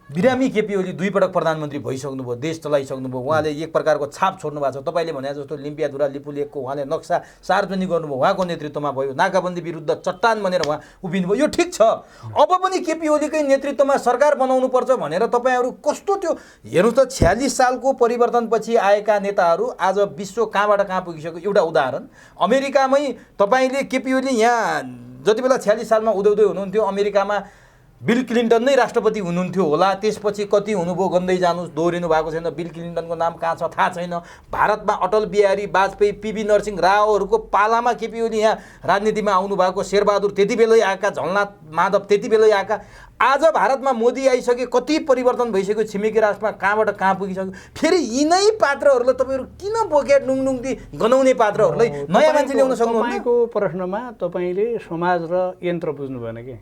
बिरामी केपी ओली 2 पटक प्रधानमन्त्री भइसक्नुभयो, देश चलाइसक्नुभयो। उहाँले एक प्रकारको छाप छोड्नु भएको छ। तपाईँले भने जस्तो लिम्पियाधुरा लिपुलेकको उहाँले नक्सा सार्वजनिक गर्नुभयो, उहाँको नेतृत्वमा भयो। नाकाबन्दी विरुद्ध चट्टान बनेर उहाँ उभिनुभयो, यो ठिक छ। अब पनि केपी ओलीकै नेतृत्वमा सरकार बनाउनुपर्छ भनेर तपाईँहरू कस्तो त्यो हेर्नुहोस् त, 46 सालको परिवर्तनपछि आएका नेताहरू आज विश्व कहाँबाट कहाँ पुगिसक्यो। एउटा उदाहरण, अमेरिकामै तपाईँले केपी ओली यहाँ जति बेला 46 सालमा उदाउँदै हुनुहुन्थ्यो, अमेरिकामा बिल क्लिन्टन नै राष्ट्रपति हुनुहुन्थ्यो होला। त्यसपछि कति हुनुभयो गन्दै जानुहोस्, दोहोरिनु भएको छैन। बिल क्लिन्टनको नाम कहाँ छ थाहा छैन। भारतमा अटल बिहारी वाजपेयी, पीवी नरसिंह रावहरूको पालामा केपी ओली यहाँ राजनीतिमा आउनु भएको। शेरबहादुर त्यति बेलै आएका, झलनाथ माधव त्यति बेलै आएका। आज भारतमा मोदी आइसके, कति परिवर्तन भइसक्यो, छिमेकी राष्ट्रमा कहाँबाट कहाँ पुगिसक्यो। फेरि यिनै पात्रहरूलाई तपाईँहरू किन बोकेट नुङनुङदी गनाउने पात्रहरूलाई नयाँ मान्छे ल्याउन सक्नुहुन्न? तपाईँको प्रश्नमा तपाईँले समाज र यन्त्र बुझ्नु भएन कि?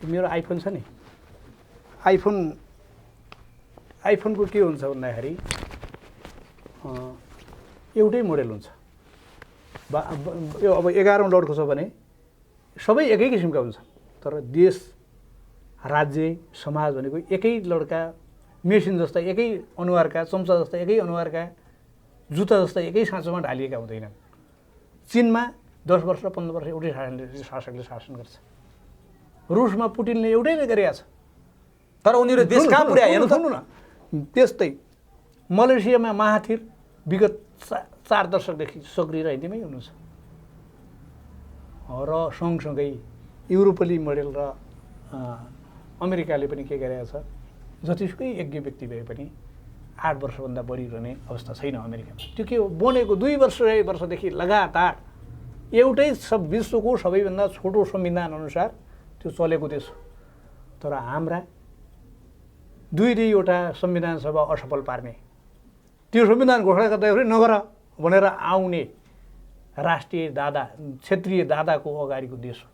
मेरो आइफोन छ नि, आइफोनको के हुन्छ भन्दाखेरि एउटै मोडेल हुन्छ। यो अब 11औं लडको छ भने सबै एकै किसिमका हुन्छन्। तर देश, राज्य, समाज भनेको एकै लडका मेसिन जस्ता, एकै अनुहारका, चम्चा जस्ता एकै अनुहारका, जुत्ता जस्ता एकै साँचोमा ढालिएका हुँदैनन्। चीनमा 10 वर्ष 15 वर्ष एउटै शासकले शासन गर्छ। रुसमा पुटिनले एउटै गरेका छ। तर उनीहरू देश कहाँ पुर्याए हेर्नु त। त्यस्तै मलेसियामा महाथिर विगत 4 दशकदेखि सक्रिय राजनीतिमै हुनुहुन्छ। र सँगसँगै युरोपेली मोडेल र अमेरिकाले पनि के गरेको छ, जतिसुकै यज्ञ व्यक्ति भए पनि 8 वर्षभन्दा बढी रहने अवस्था छैन अमेरिकामा। त्यो के हो, बनेको 2 वर्षदेखि लगातार एउटै विश्वको सबैभन्दा छोटो संविधान अनुसार त्यो चलेको देश हो। तर हाम्रा 2-2वटा संविधान सभा असफल पार्ने, त्यो संविधान घोषणा गर्दाखेरि नगर भनेर आउने राष्ट्रिय दादा, क्षेत्रीय दादाको अगाडिको देश हो।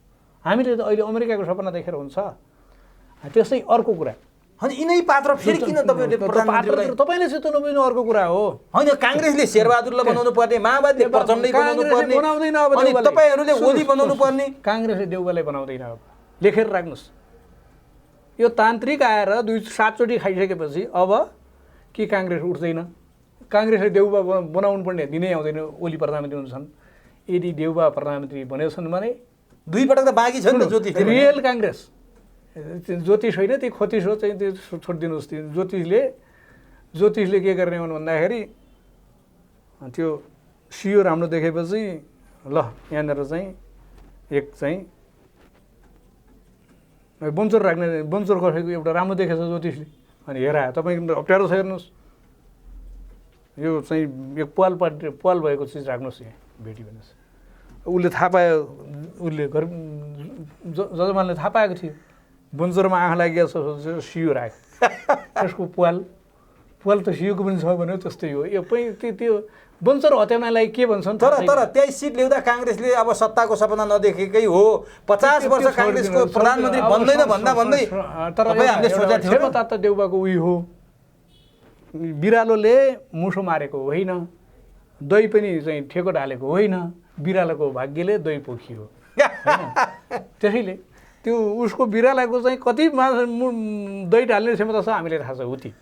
हामीले त अहिले अमेरिकाको सपना देखेर हुन्छ। त्यसै अर्को कुरा, अनि यिनै पात्र फेरि किन तपाईँले प्रधानमन्त्रीलाई तपाईँले चाहिँ त नबुझ्नु अर्को कुरा हो। होइन, काङ्ग्रेसले शेरबहादुरलाई बनाउनु पर्ने, माओवादीले प्रचण्डलाई बनाउनु पर्ने, अनि तपाईँहरूले ओली बनाउनु पर्ने। काङ्ग्रेसले देउबालाई बनाउँदैन। अब लेखेर राख्नुहोस्, यो तान्त्रिक आएर 7 चोटि खाइसकेपछि अब के काङ्ग्रेस उठ्दैन? काङ्ग्रेसले देउबा बनाउनु पर्ने दिनै आउँदैन। ओली प्रधानमन्त्री हुन्छन्। यदि देउबा प्रधानमन्त्री बनेछन् भने 2 पटक त बाँकी छ नि त। ज्योतिष रियल काङ्ग्रेस, ज्योतिष होइन, त्यो खोतिस हो, चाहिँ त्यो छोडिदिनुहोस्। त्यो ज्योतिषले ज्योतिषले के गर्ने हुन् भन्दाखेरि त्यो सियो राम्रो देखेपछि ल यहाँनिर चाहिँ एक चाहिँ बन्चर राख्ने बन्चर खसेको एउटा राम्रो देखेछ ज्योतिषले अनि हेरा तपाईँको अप्ठ्यारो छ हेर्नुहोस् यो चाहिँ एक पाल भएको चिज राख्नुहोस् यहाँ भेटी भन्नुहोस् उसले थाहा पायो उसले घर जजमानले थाहा पाएको थियो बन्चरमा आँखा लागिएको छ सियो राख्यो त्यसको पाल त सियोको पनि छ भन्यो त्यस्तै हो यो पनि त्यो बन्चर हत्याउनलाई के भन्छन् तर 23 सिट ल्याउँदा काङ्ग्रेसले अब सत्ताको सपना नदेखेकै हो 50 वर्ष काङ्ग्रेसको प्रधानमन्त्री बन्दैन भन्दै तर हामीले सोचेको थियो त देउबाको उही हो बिरालोले मुसो मारेको होइन दही पनि चाहिँ ठेको ढालेको होइन बिरालोको भाग्यले दही पोखियो त्यसैले त्यो उसको बिरालोको चाहिँ कति दही ढाल्ने क्षमता छ हामीले थाहा छ उति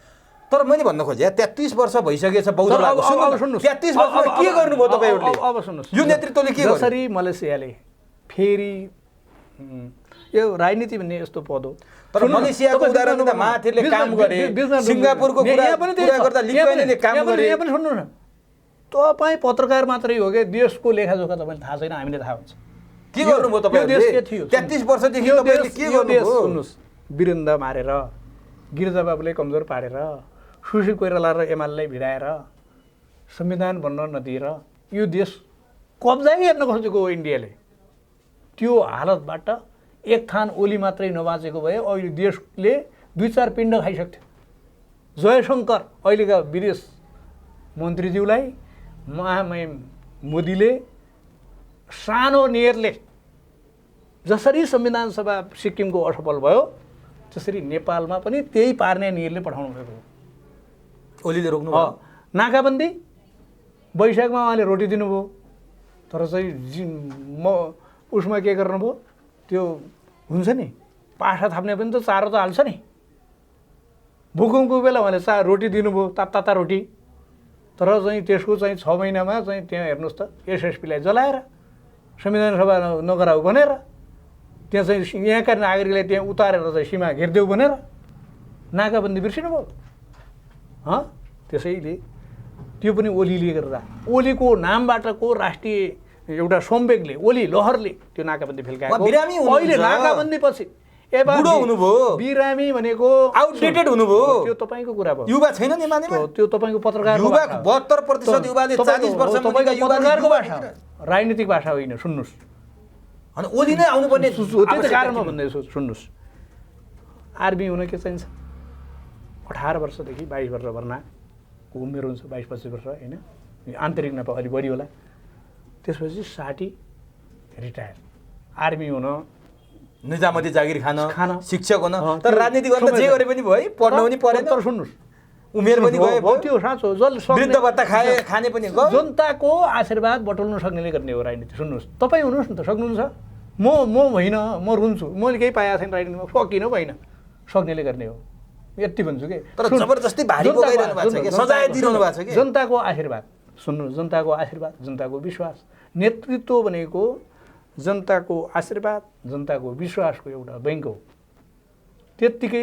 तर मैले भन्न खोजेँ 33 वर्ष भइसकेछ बौद्ध लागु सुन्नुहोस् 33 वर्षमा के गर्नुभयो तपाईहरुले अब सुन्नुहोस् यो नेतृत्वले के गर्यो जसरी मलेसियाले फेरि यो राजनीति भन्ने यस्तो पद हो तर मलेसियाको उदाहरण दिँदा महाथिरले काम गरे सिङ्गापुरको कुरा गर्दा लिक्वेनले काम गरे यहाँ पनि सुन्नु न तपाईँ पत्रकार मात्रै हो के देशको लेखाजोखा तपाईँले थाहा छैन हामीले थाहा हुन्छ के गर्नुभयो तपाईहरुले 33 वर्षदेखि तपाईले के गर्नुभयो सुन्नुहोस् वीरेन्द्र मारेर गिरिजाबाबुले कमजोर पारेर सुशील कोइराला र एमालेलाई भिडाएर संविधान बन्न नदिएर यो देश कब्जा गर्न खोजेको हो इन्डियाले त्यो हालतबाट एक थान ओली मात्रै नबाचेको भए अहिले देशले 2-4 पिण्ड खाइसक्थ्यो जयशङ्कर अहिलेका विदेश मन्त्रीज्यूलाई महामहिम मोदीले सानो नियतले जसरी संविधान सभा सिक्किमको असफल भयो त्यसरी नेपालमा पनि त्यही पार्ने नियतले पठाउनु भएको हो ओलीले रोक्नु भयो नाकाबन्दी वैशाखमा उहाँले रोटी दिनुभयो तर चाहिँ म उसमा के गर्नुभयो त्यो हुन्छ नि पाठा थाप्ने पनि त चारो त हाल्छ नि भूकम्पको बेला उहाँले रोटी दिनुभयो ताता रोटी तर चाहिँ त्यसको चाहिँ 6 महिनामा चाहिँ त्यहाँ हेर्नुहोस् त एसएसपीलाई जलाएर संविधान सभा नगराऊ भनेर त्यहाँ चाहिँ यहाँका नागरिकलाई त्यहाँ उतारेर चाहिँ सीमा घेरिदेऊ भनेर नाकाबन्दी बिर्सिनु भयो त्यसैले त्यो पनि ओलीले गर्दा ओलीको नामबाट को राष्ट्रिय एउटा संवेगले ओली लहरले त्यो नाकाबन्दी फेल्काएको अहिले नाकाबन्दी पछि बुढो हुनुभयो बिरामी भनेको आउटडेटेड हुनुभयो त्यो तपाईँको कुरा भयो युवा छैन नि मानेमा त्यो तपाईँको पत्रकार युवा 72% युवाले 40 वर्ष मुनिका पत्रकारको भाषा राजनीतिक भाषा होइन सुन्नुहोस् अनि ओली नै आउनुपर्ने त्यो कारणमा भन्दैछु सुन्नुहोस् आर्मी हुन के चाहिन्छ 18 वर्षदेखि 22 वर्ष भर्नाको उमेर हुन्छ 22-25 वर्ष होइन आन्तरिक नपा अलि बढी होला त्यसपछि 60 रिटायर आर्मी हुन निजामती जागिर खान शिक्षक हुन तर राजनीति गर्न जे गरे पनि भयो पढ्न पनि परेन तर सुन्नुहोस् उमेर पनि गयो त्यो साँचो वृद्ध भत्ता खाने पनि गयो जनताको आशीर्वाद बटुल्न सक्नेले गर्ने हो राजनीति सुन्नुहोस् तपाईँ हुनुहोस् न त सक्नुहुन्छ म होइन म रुन्छु मैले केही पाएको छैन राजनीतिमा सकिनँ होइन सक्नेले गर्ने हो यति भन्छु के तर जबरजस्ती भारी बोकाइरहनु भएको छ के सजाय दिइरहनु भएको छ के जनताको आशीर्वाद सुन्नु जनताको आशीर्वाद जनताको विश्वास नेतृत्व भनेको जनताको आशीर्वाद जनताको विश्वासको एउटा बैंक हो त्यत्तिकै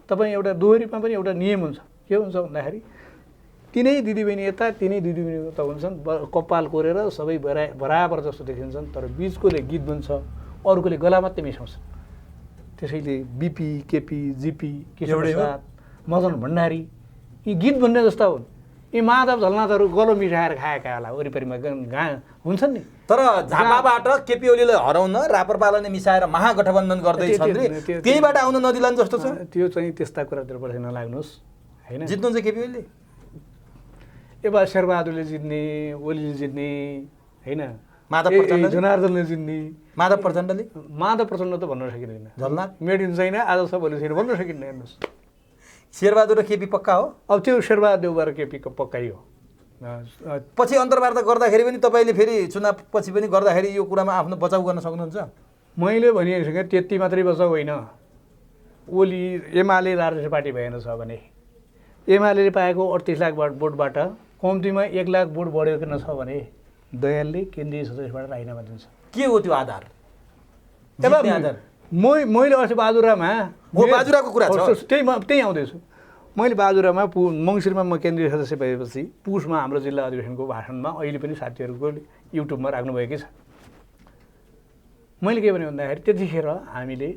तपाईँ एउटा दोहोरीमा पनि एउटा नियम हुन्छ के हुन्छ भन्दाखेरि तिनै दिदीबहिनी यता तिनै दिदीबहिनी उता हुन्छन् कपाल कोरेर सबै बराबर जस्तो देखिन्छन् तर बिचकोले गीत बुन्छ अरूकोले गला मात्रै मिसाउँछ त्यसैले बिपी केपी जिपी केशव प्रसाद मदन भण्डारी यी गीत भन्ने जस्ता हुन् यी माधव झलनाथहरू गलो मिसाएर खाएका होला वरिपरिमा हुन्छन् नि तर झापाबाट केपी ओलीलाई हराउन राप्रपालाले मिसाएर महागठबन्धन गर्दैछन् रे त्यहीबाट आउन नदिलान् जस्तो छ त्यो चाहिँ त्यस्ता कुरातिर पछि नलाग्नुहोस् हैन जित्नुहुन्छ केपी ओलीले एबा शेरबहादुरले जित्ने ओलीले जित्ने हैन माधव प्रचण्ड जनार्दनले जित्ने माधव प्रचण्ड त भन्न सकिँदैन झलनाथ मेड इन चाइना आज छ भोलि छैन भन्न सकिँदैन हेर्नुहोस् शेरबहादुर र केपी पक्का हो अब त्यो शेरबहादुर देउबा र केपी पक्कै हो पछि अन्तर्वार्ता गर्दाखेरि पनि तपाईँले फेरि चुनाव पछि पनि गर्दाखेरि यो कुरामा आफ्नो बचाउ गर्न सक्नुहुन्छ मैले भनिसकेँ त्यति मात्रै बचाउ होइन ओली एमाले राजनीतिक पार्टी भएन छ भने एमाले पाएको 38 लाख भोटबाट कम्तीमा 1 लाख भोट बढेको न छ भने दयालले केन्द्रीय सदस्यबाट राजीनामा दिन्छ के हो त्यो आधार मैले अस्ति बाजुरामा बाजुराको कुरा छ त्यही आउँदैछु मैले बाजुरामा मङ्सिरमा म केन्द्रीय सदस्य भएपछि पुसमा हाम्रो जिल्ला अधिवेशनको भाषणमा अहिले पनि साथीहरूको युट्युबमा राख्नुभएकै छ। मैले के भने भन्दाखेरि त्यतिखेर हामीले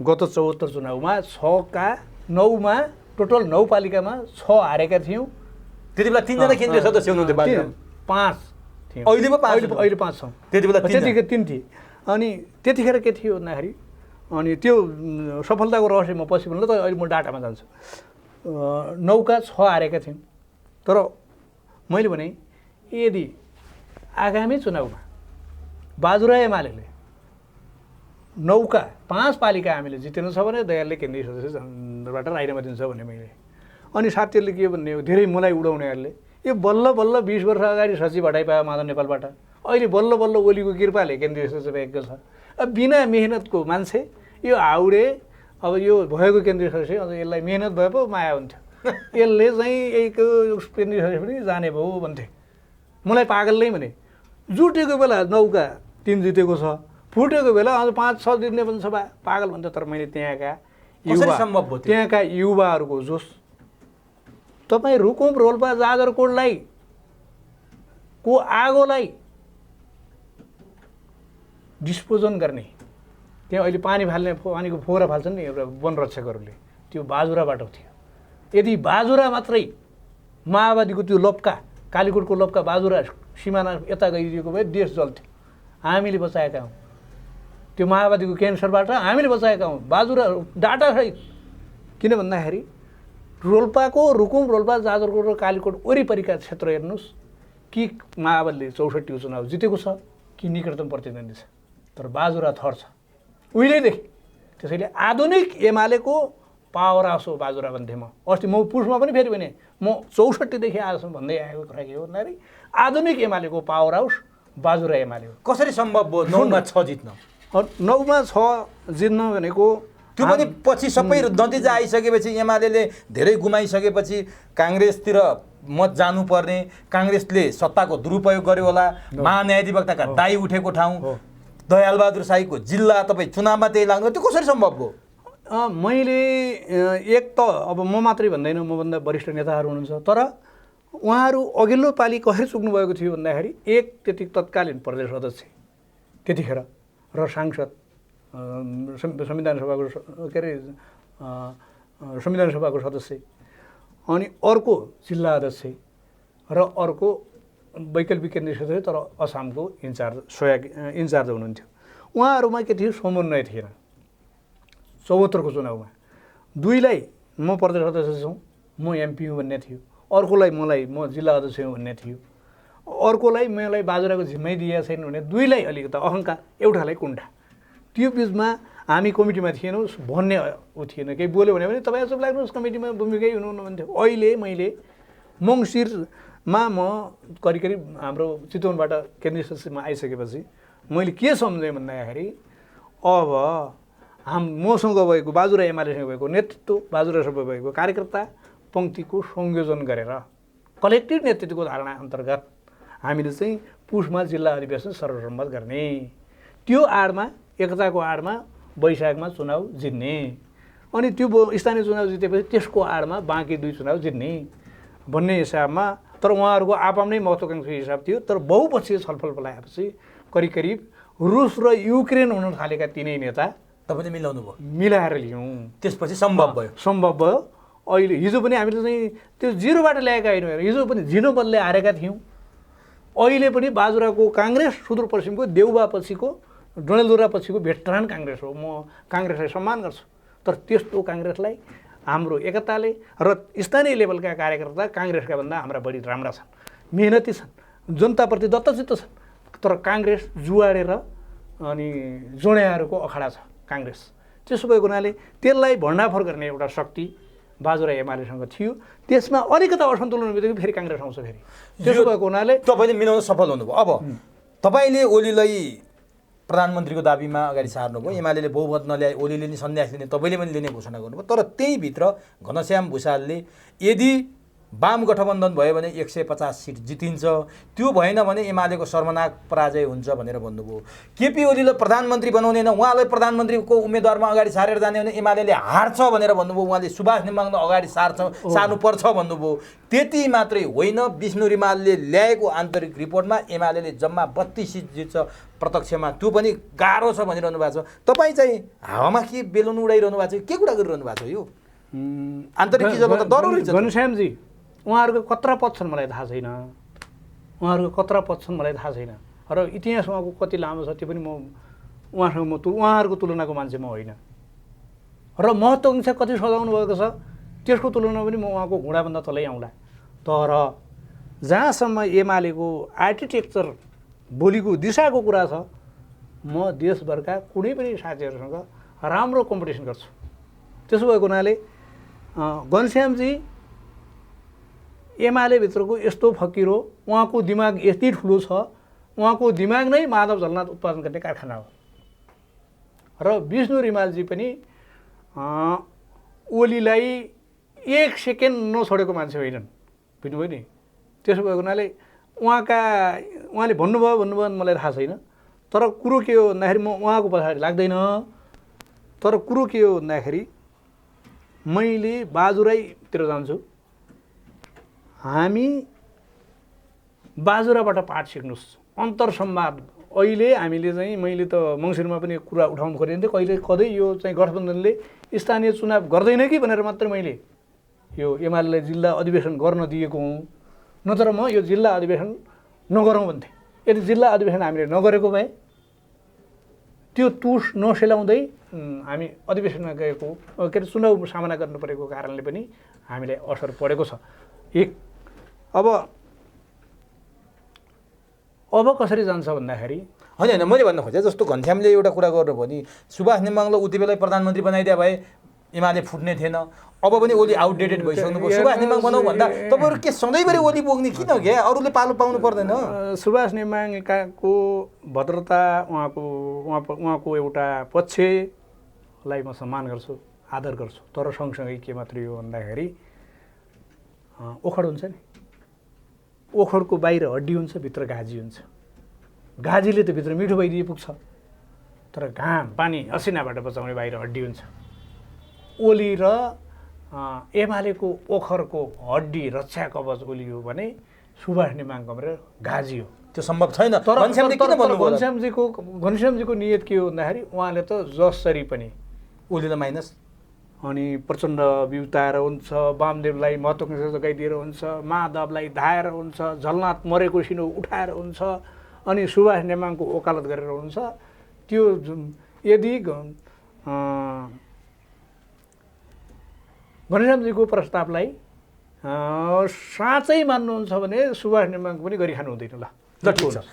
गत 74 चुनावमा 6 का 9मा टोटल 9 पालिकामा 6 हारेका थियौँ। त्यति बेला 3 जना केन्द्रीय सदस्य हुनुहुन्थ्यो बाजुरामा? 5 थियौँ। अहिले पो 5? अहिले 5 छौँ। त्यति बेला 3 थिए। अनि त्यतिखेर के थियो भन्दाखेरि अनि त्यो सफलताको रहस्य म पछि भन्नु, त अहिले म डाटामा जान्छु। 9 का 6 हारेका थियौँ। तर मैले भने यदि आगामी चुनावमा बाजुरा एमाले 9 का 5 पालिका हामीले जितेन छ भने दयालले केन्द्रीय सदस्यबाट राजीनामा दिन्छ भने मैले। अनि साथीहरूले के भन्ने हो, धेरै मलाई उडाउनेहरूले यो बल्ल बल्ल 20 वर्ष अगाडि सचिव हटाइपायो माधव नेपालबाट, अहिले बल्ल बल्ल ओलीको कृपाले केन्द्रीय सदस्य भएको छ। अब बिना मेहनतको मान्छे यो हाउडे अब यो भएको केन्द्रीय सदस्य अझ यसलाई मेहनत भए पो माया हुन्थ्यो, यसले चाहिँ एक केन्द्रीय सदस्य पनि जाने भयो भन्थे। मलाई पागलले भने जुटेको बेला 9 का 3 जितेको छ, फुटेको बेला अझ 5-6 जित्ने पनि छ पागल भन्छ। तर मैले त्यहाँका युवाहरूको जोस, तपाईँ रुकुम रोल्पा जाजरकोटलाई को आगोलाई डिस्पोजन गर्ने, त्यहाँ अहिले पानी फाल्ने पानीको फोहरा फाल्छन् नि एउटा वनरक्षकहरूले, त्यो बाजुराबाट थियो। यदि बाजुरा मात्रै माओवादीको त्यो लप्का, कालीकोटको लप्का बाजुरा सिमाना यता गइदिएको भए देश जल्थ्यो। हामीले बचाएका हौँ त्यो माओवादीको क्यान्सरबाट, हामीले बचाएका हौँ बाजुरा डाटासहित। किन भन्दाखेरि रोल्पाको रुकुम रोल्पा जाजरकोट र कालीकोट वरिपरिका क्षेत्र हेर्नुहोस् कि माओवादीले 64 चुनाव जितेको छ कि निकटतम प्रतिद्वन्दी छ, तर बाजुरा थर छ उहिलेदेखि। त्यसैले आधुनिक एमालेको पावर हाउस हो बाजुरा भन्थेँ म। अस्ति म पुसमा पनि फेरि भने म 64 देखि आजसम्म भन्दै आएको कुरा के हो भन्दाखेरि आधुनिक एमालेको पावर हाउस बाजुरा एमाले हो। कसरी सम्भव भयो 9 मा 6 जित्न? 9 मा 6 जित्न भनेको त्यो पनि पछि सबै नतिजा आइसकेपछि एमाले धेरै गुमाइसकेपछि काङ्ग्रेसतिर मत जानुपर्ने, काङ्ग्रेसले सत्ताको दुरुपयोग गर्यो होला, महान्यायाधिवक्ताका दाई उठेको ठाउँ, दयालबहादुर साईको जिल्ला तपाईँ चुनावमा त्यही लाग्नु, त्यो कसरी सम्भव भयो? मैले एक त अब म मात्रै भन्दैन, मभन्दा वरिष्ठ नेताहरू हुनुहुन्छ, तर उहाँहरू अघिल्लो पालि कसरी चुक्नु भएको थियो भन्दाखेरि एक त्यति तत्कालीन प्रदेश अध्यक्ष त्यतिखेर र सांसद संविधान सभाको के अरे संविधान सभाको सदस्य, अनि अर्को जिल्ला अध्यक्ष र अर्को वैकल्पिक केन्द्रीय सदस्य तर असमको इन्चार्ज हुनुहुन्थ्यो। उहाँहरूमा के थियो, समन्वय थिएन। 74 को चुनावमा दुईलाई म प्रदेश सदस्य छौँ, म एमपी हुँ भन्ने थियो, अर्कोलाई म जिल्ला अध्यक्ष हुँ भन्ने थियो, अर्कोलाई मलाई बाजुराको जिम्मै दिएको छैन भने दुईलाई अलिकति अहङ्कार, एउटालाई कुण्ठा। त्यो बिचमा हामी कमिटीमा थिएनौँ भन्ने ऊ थिएन। केही बोल्यो भने तपाईँ चुप लाग्नुहोस्, कमिटीमा भूमिकै हुनुहुन्न भन्थ्यो। अहिले मैले मङ्सिरमा म करिब हाम्रो चितवनबाट केन्द्रीय सदस्यमा आइसकेपछि मैले के सम्झेँ भन्दाखेरि अब मसँग भएको बाजुरा एमालेसँग भएको नेतृत्व, बाजुरासँग भएको कार्यकर्ता पङ्क्तिको संयोजन गरेर कलेक्टिभ नेतृत्वको धारणा अन्तर्गत हामीले चाहिँ पुसमा जिल्ला अधिवेशन सर्वसम्मत गर्ने, त्यो आडमा एकताको आडमा वैशाखमा चुनाव जित्ने, अनि त्यो स्थानीय चुनाव जितेपछि त्यसको आडमा बाँकी 2 चुनाव जित्ने भन्ने हिसाबमा। तर उहाँहरूको आफ्नै महत्त्वाकांक्षी हिसाब थियो। तर बहुपक्षीय छलफल बोलाएपछि करिब रुस र युक्रेन हुन थालेका तिनै नेता तपाईँले मिलाउनु भयो, मिलाएर ल्यायौँ, त्यसपछि सम्भव भयो। अहिले हिजो पनि हामीले चाहिँ त्यो जिरोबाट ल्याएका होइन, हिजो पनि 0 बलले हारेका थियौँ। अहिले पनि बाजुराको काङ्ग्रेस सुदूरपश्चिमको देउबापछिको डडेलधुरापछिको भेटरान काङ्ग्रेस हो। म काङ्ग्रेसलाई सम्मान गर्छु, तर त्यस्तो काङ्ग्रेसलाई हाम्रो एकताले र स्थानीय लेभलका कार्यकर्ता काङ्ग्रेसका भन्दा हाम्रा बढी राम्रा छन्, मेहनती छन्, जनताप्रति दत्तचित्त छन्। तर काङ्ग्रेस जुवाडेर अनि जोड्याहरूको अखाडा छ काङ्ग्रेस। त्यसो भएको हुनाले त्यसलाई भण्डाफोर गर्ने एउटा शक्ति बाजुरा एमालेसँग थियो। त्यसमा अलिकता असन्तुलन बित्तिकै फेरि काङ्ग्रेस आउँछ फेरि। त्यसो भएको हुनाले तपाईँले मिलाउन सफल हुनुभयो। अब तपाईँले ओलीलाई प्रधानमन्त्रीको दाबीमा अगाडि सार्नुभयो, एमाले बहुमत नल्याए ओलीले नि सन्यास लिने, तपाईँले पनि लिने घोषणा गर्नुभयो। तर त्यहीँभित्र घनश्याम भुषालले यदि वाम गठबन्धन भयो भने 150 सिट जितिन्छ, त्यो भएन भने एमालेको सर्वनाक पराजय हुन्छ भनेर भन्नुभयो। केपी ओलीले प्रधानमन्त्री बनाउने होइन, उहाँलाई प्रधानमन्त्रीको उम्मेदवारमा अगाडि सारेर जाने भने एमाले हार्छ भनेर भन्नुभयो। उहाँले सुभाष नेमाङलाई अगाडि सार्नुपर्छ भन्नुभयो। त्यति मात्रै होइन, विष्णु रिमालले ल्याएको आन्तरिक रिपोर्टमा एमाले जम्मा 32 सिट जित्छ प्रत्यक्षमा, त्यो पनि गाह्रो छ भनिरहनु भएको छ। तपाईँ चाहिँ हावामा के बेलुन उडाइरहनु भएको छ, के कुरा गरिरहनु भएको छ? यो आन्तरिक चिजमा त जरुरी छ। घनश्यामजी, उहाँहरूको कत्रा पद छन् मलाई थाहा छैन, उहाँहरूको कत्रा पद छन् मलाई थाहा छैन, र इतिहास उहाँको कति लामो छ त्यो पनि म उहाँहरूको तुलनाको मान्छे म होइन, र महत्त्वाकांक्षा कति सजाउनु भएको छ त्यसको तुलना पनि म उहाँको घुँडाभन्दा तलै आउँला। तर जहाँसम्म एमालेको आर्किटेक्चर भोलिको दिशाको कुरा छ, म देशभरका कुनै पनि साथीहरूसँग राम्रो कम्पिटिसन गर्छु। त्यसो भएको हुनाले घनश्यामजी एमाले भित्रको यस्तो फकिरो, उहाँको दिमाग यति ठुलो छ, उहाँको दिमाग नै माधव झलनाथ उत्पादन गर्ने कारखाना हो। र विष्णु रिमालजी पनि ओलीलाई 1 सेकेन्ड नछोडेको मान्छे होइनन्, बुझ्नुभयो नि। त्यसो भएको हुनाले उहाँले भन्नुभयो मलाई थाहा छैन, तर कुरो के हो भन्दाखेरि म उहाँको पछाडि लाग्दैन। तर कुरो के हो भन्दाखेरि मैले बाजुराईतिर जान्छु, हामी बाजुराबाट पाठ सिक्नुहोस्, अन्तरसंवाद। अहिले हामीले चाहिँ मैले त मङ्सिरमा पनि कुरा उठाउनु खोजेको थिएँ, कतै यो चाहिँ गठबन्धनले स्थानीय चुनाव गर्दैन कि भनेर मात्रै मैले यो एमालेलाई जिल्ला अधिवेशन गर्न दिएको हुँ, नत्र म यो जिल्ला अधिवेशन नगरौँ भन्थेँ। यदि जिल्ला अधिवेशन हामीले नगरेको भए त्यो तुस नसेलाउँदै हामी अधिवेशनमा गएको के अरे चुनाव सामना गर्नु परेको कारणले पनि हामीलाई असर परेको छ। अब कसरी जान्छ भन्दाखेरि होइन मैले भन्न खोजेँ, जस्तो घनश्यामले एउटा कुरा गर्नुभयो नि, सुभाष नेमाङलाई उति बेला प्रधानमन्त्री बनाइदिए भए एमाले फुट्ने थिएन, अब पनि ओली आउटडेटेड भइसक्नुभयो, सुभाष नेमाङ बनाऊ भन्दा तपाईँहरू के सधैँभरि ओली बोक्ने किन क्या? अरूले पालो पाउनु पर्दैन? सुभाष नेमाङको भद्रता, उहाँको एउटा पक्षलाई म सम्मान गर्छु, आदर गर्छु, तर सँगसँगै के मात्रै हो भन्दाखेरि ओखर हुन्छ नि, ओखरको बाहिर हड्डी हुन्छ, भित्र घाजी हुन्छ। घाजीले त भित्र मिठो भइदिए पुग्छ, तर घाम पानी असिनाबाट बचाउने बाहिर हड्डी हुन्छ। ओली र एमालेको ओखरको हड्डी रक्षा कवच ओली हो भने सुभाष नेमाङको घाजी हो। त्यो सम्भव छैन। घनश्यामजीको नियत के हो भन्दाखेरि उहाँले त जसरी पनि ओलीलाई माइनस अनि प्रचण्ड बिउताएर हुन्छ, वामदेवलाई महत्त्वाकांक्षा जगाइदिएर हुन्छ, माधवलाई धाएर हुन्छ, झलनाथ मरेको सिनो उठाएर हुन्छ, अनि सुभाष नेमाङको वकालत गरेर हुन्छ। त्यो यदि घनश्यामजीको प्रस्तावलाई साँच्चै मान्नुहुन्छ भने सुभाष नेमाङको पनि गरिखानु हुँदैन। ल ठिक छ,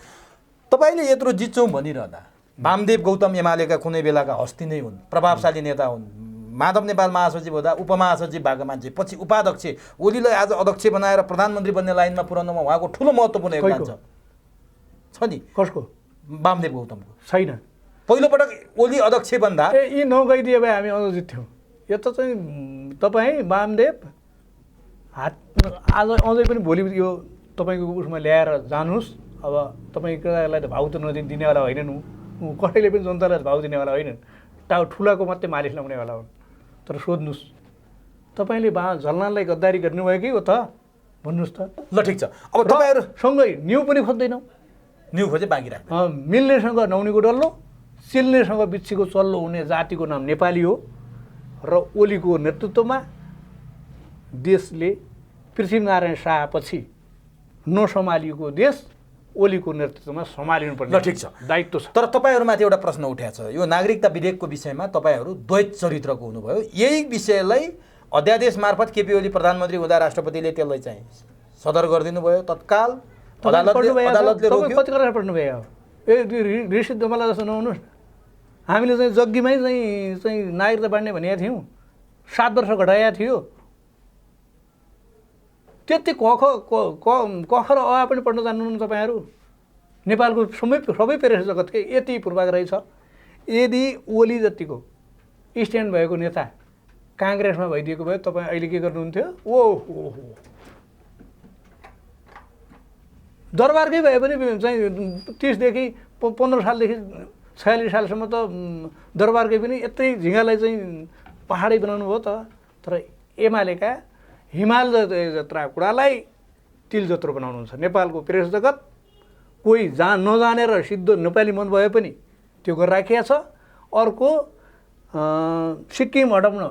तपाईँले यत्रो जित्छौँ भनिरहँदा वामदेव गौतम एमालेका कुनै बेलाका हस्ती नै हुन्, प्रभावशाली नेता हुन्, माधव नेपाल महासचिव हुँदा उपमहासचिव भएको मान्छे, पछि उपाध्यक्ष, ओलीलाई आज अध्यक्ष बनाएर प्रधानमन्त्री बन्ने लाइनमा पुर्याउनुमा उहाँको ठुलो महत्त्वपूर्ण योगदान छ नि। कसको? वामदेव गौतमको छैन। पहिलोपटक ओली अध्यक्ष बन्दा यी नगइदिए भए हामी अझ जित्थ्यौँ। यो त चाहिँ तपाईँ वामदेव आज अझै पनि भोलि यो तपाईँको उसमा ल्याएर जानुहोस्। अब तपाईँलाई त भाउ त दिनेवाला होइनन्, कसैले पनि जनतालाई भाउ दिनेवाला होइनन्, ठुलाको मात्रै मालिस लगाउनेवाला हुन्। तर सोध्नुहोस्, तपाईँले झलनाथलाई गद्दारी गर्नुभयो कि हो त भन्नुहोस् त। ल ठिक छ, अब तपाईँहरू सँगै न्यु पनि खोज्दैनौँ, न्यु खोजे बाँकी राख्नु। मिल्नेसँग नौनीको डल्लो, चिल्नेसँग बिच्छीको चल्लो हुने जातिको नाम नेपाली हो। र ओलीको नेतृत्वमा देशले पृथ्वीनारायण शाहपछि नसम्हालिएको देश ओलीको नेतृत्वमा सम्हालिनुपर्ने ठिक छ, दायित्व छ। तर तपाईँहरूमाथि एउटा प्रश्न उठेको छ, यो नागरिकता विधेयकको विषयमा तपाईँहरू द्वैत चरित्रको हुनुभयो। यही विषयलाई अध्यादेश मार्फत केपी ओली प्रधानमन्त्री हुँदा राष्ट्रपतिले त्यसलाई चाहिँ सदर गरिदिनु भयो, तत्काल अदालतले रोक्यो। कति गरेर पढ्नुभयो? रिसिद मलाई जस्तो नहुनुहोस्, हामीले चाहिँ जग्गीमै चाहिँ नागरिकता बाँड्ने भनेका थियौँ, 7 वर्ष घटाएका थियो। त्यति कख र अ पनि पढ्न जान्नुहुन्न तपाईँहरू? नेपालको सबै पेरेस जगतकै यति पूर्वाग्रह छ। यदि ओली जतिको स्ट्यान्ड भएको नेता काङ्ग्रेसमा भइदिएको भए तपाईँ अहिले के गर्नुहुन्थ्यो? ओहो, दरबारकै भए पनि चाहिँ 30 देखि 15 सालदेखि 46 सालसम्म त दरबारकै पनि यत्रै झिँगालाई चाहिँ पहाडै बनाउनु भयो त। तर एमालेका हिमाल जत्रा कुरालाई तिल जत्रो बनाउनुहुन्छ। नेपालको प्रेस जगत कोही नजानेर सिद्धो नेपाली मन भए पनि त्यो गरिराखेको छ। अर्को सिक्किम हटाउन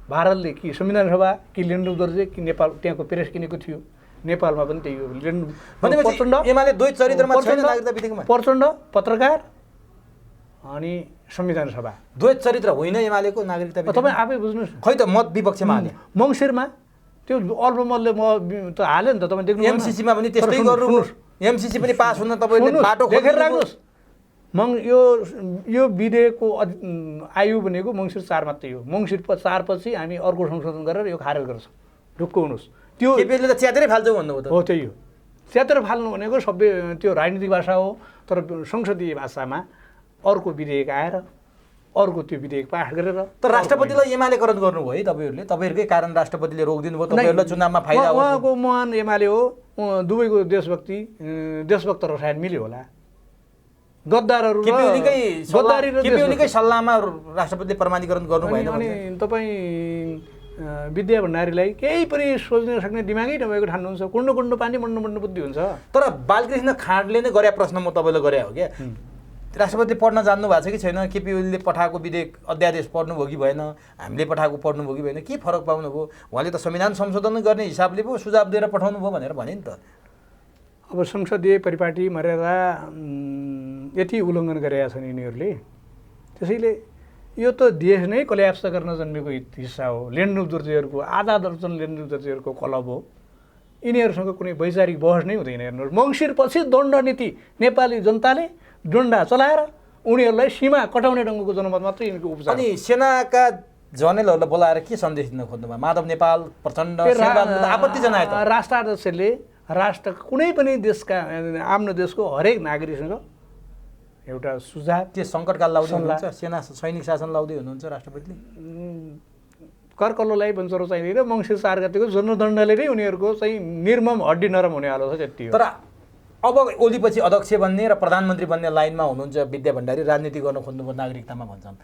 भारतले कि संविधान सभा कि लेन्डु दर्जे कि नेपाल त्यहाँको प्रेस किनेको थियो। नेपालमा पनि त्यही हो। प्रचण्ड एमाले दुई चरित्रमा छैन नागरिकता विधेयकमा। प्रचण्ड पत्रकार अनि संविधान सभा दुई चरित्र होइन एमालेको नागरिकता विधेयक। तपाईँ आफै बुझ्नुहोस्। खै त मत विपक्षमा हाले मङ्सिरमा त्यो अल्पमतले त हाल्यो नि त। तपाईँ देख्नु एमसिसीमा पनि त्यस्तै गर्नु। एमसिसी पनि पास हुन तपाईँले बाटो देखेर राख्नुहोस्। यो विधेयकको आयु भनेको मङ्सिर 4 मात्रै हो। मङ्सिर 4 पछि हामी अर्को संशोधन गरेर यो खारेज गर्छौँ। ढुक्क हुनुहोस्। त्यो केपीले त च्यातेरै फाल्छौ भन्नुभयो त। हो त्यही हो। च्यातेर फाल्नु भनेको सबै त्यो राजनीतिक भाषा हो। तर संसदीय भाषामा अर्को विधेयक आएर अर्को त्यो विधेयक पास गरेर। तर राष्ट्रपतिलाई एमालेकरण गर्नुभयो है तपाईँहरूले। तपाईँहरूकै कारण राष्ट्रपतिले रोकिदिनु भयो। तपाईँहरूलाई चुनावमा फाइदा हो। उहाँको महान एमाले हो। दुवैको देशभक्त रसायन मिल्यो होला। गद्दारहरू केपीओलीकै सल्लाहमा राष्ट्रपतिले प्रमाणीकरण गर्नु भएन। अनि तपाईँ विद्या भण्डारीलाई केही पनि सोच्न सक्ने दिमागै नभएको ठान्नुहुन्छ। कुण्ड पानी मण्ड बुद्धि हुन्छ। तर बालकृष्ण खाँडले नै गरे प्रश्न म तपाईँलाई गरे हो क्या। राष्ट्रपति पढ्न जान्नु भएको छ कि छैन? केपी ओलीले पठाएको विधेयक अध्यादेश पढ्नुभयो कि भएन? हामीले पठाएको पढ्नुभयो कि भएन? के फरक पाउनुभयो? उहाँले त संविधान संशोधन गर्ने हिसाबले पो सुझाव दिएर पठाउनु भयो भनेर भने नि त। अब संसदीय परिपाटी मर्यादा यति उल्लङ्घन गरेका छन् यिनीहरूले। त्यसैले यो त देश नै कोल्याप्स गर्न जन्मेको हिस्सा हो। लेन्डु दोर्जेहरूको आधा दर्जन लेन्डु दोर्जेहरूको क्लब हो। यिनीहरूसँग कुनै वैचारिक बहस नै हुँदैन। हेर्नुहोस् मङ्सिरपछि दण्ड नीति नेपाली जनताले डन्डा चलाएर उनीहरूलाई सीमा कटाउने ढङ्गको जनमत मात्रै यिनको उपचार। अनि सेनाका जर्नेलहरूलाई बोलाएर के सन्देश दिन खोज्नुभयो? माधव नेपाल प्रचण्ड आपत्ति जनाए त। राष्ट्राध्यक्षले कुनै पनि देशका आफ्नो देशको हरेक नागरिकसँग एउटा सुझाव त्यो सङ्कटकाल लाउँदै हुनुहुन्छ। सेना सैनिक शासन लाउँदै हुनुहुन्छ राष्ट्रपतिले। करकल्लोलाई बन्चरो चाहिँदैन। मङ्सिर 4 गतिको जनदण्डले नै उनीहरूको चाहिँ निर्मम हड्डी नरम हुनेवालो छ त्यति हो। तर अब ओलीपछि अध्यक्ष बन्ने र प्रधानमन्त्री बन्ने लाइनमा हुनुहुन्छ विद्या भण्डारी। राजनीति गर्न खोज्नुभयो नागरिकतामा भन्छन्।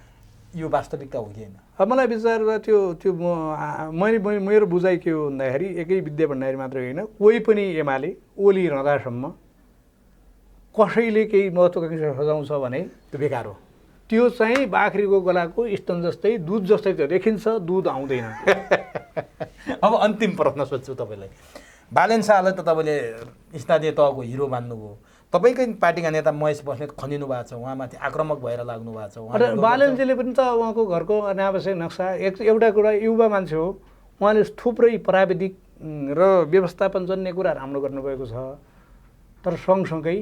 यो वास्तविकता हो कि होइन? अब मलाई विचार त्यो मेरो बुझाइ के हो भन्दाखेरि एकै विद्या भण्डारी मात्रै होइन, कोही पनि एमाले ओली रहँदासम्म कसैले केही महत्त्वाकांक्षा सजाउँछ भने त्यो बेकार हो। त्यो चाहिँ बाख्रीको गलाको स्तन जस्तै दुध जस्तै त देखिन्छ, दुध आउँदैन। अब अन्तिम प्रश्न सोध्छु तपाईँलाई। बालेन शाहलाई त तपाईँले स्थानीय तहको हिरो मान्नुभयो। तपाईँकै पार्टीका नेता महेश बस्नेत खनिनु भएको छ, उहाँमाथि आक्रामक भएर लाग्नु भएको छ। बालेनजीले पनि त उहाँको घरको अनावश्यक नक्सा एउटा कुरा युवा मान्छे हो, उहाँले थुप्रै प्राविधिक र व्यवस्थापन जन्य कुरा राम्रो गर्नुभएको छ। तर सँगसँगै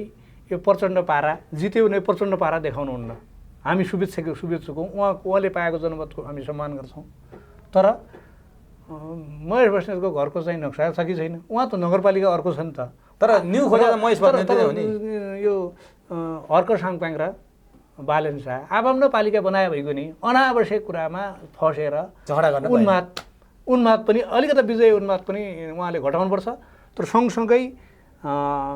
यो प्रचण्ड पारा जित्यो भने प्रचण्ड पारा देखाउनुहुन्न। हामी शुभेच्छुकौँ, उहाँले पाएको जनमतको हामी सम्मान गर्छौँ। तर महेश बस्नेतको घरको चाहिँ नक्सा छ कि छैन? उहाँ त नगरपालिका अर्को छ नि त। तर न्यू खोजेर महेश बस्नेत हो नि। यो हर्क साङपाङ र बालेन शाह आफ्नो पालिका बनाए भइगयो नि अनावश्यक कुरामा फसेर झगडा गर्न उन्माद पनि अलिकति विजय उन्माद पनि उहाँले घटाउनुपर्छ। तर सँगसँगै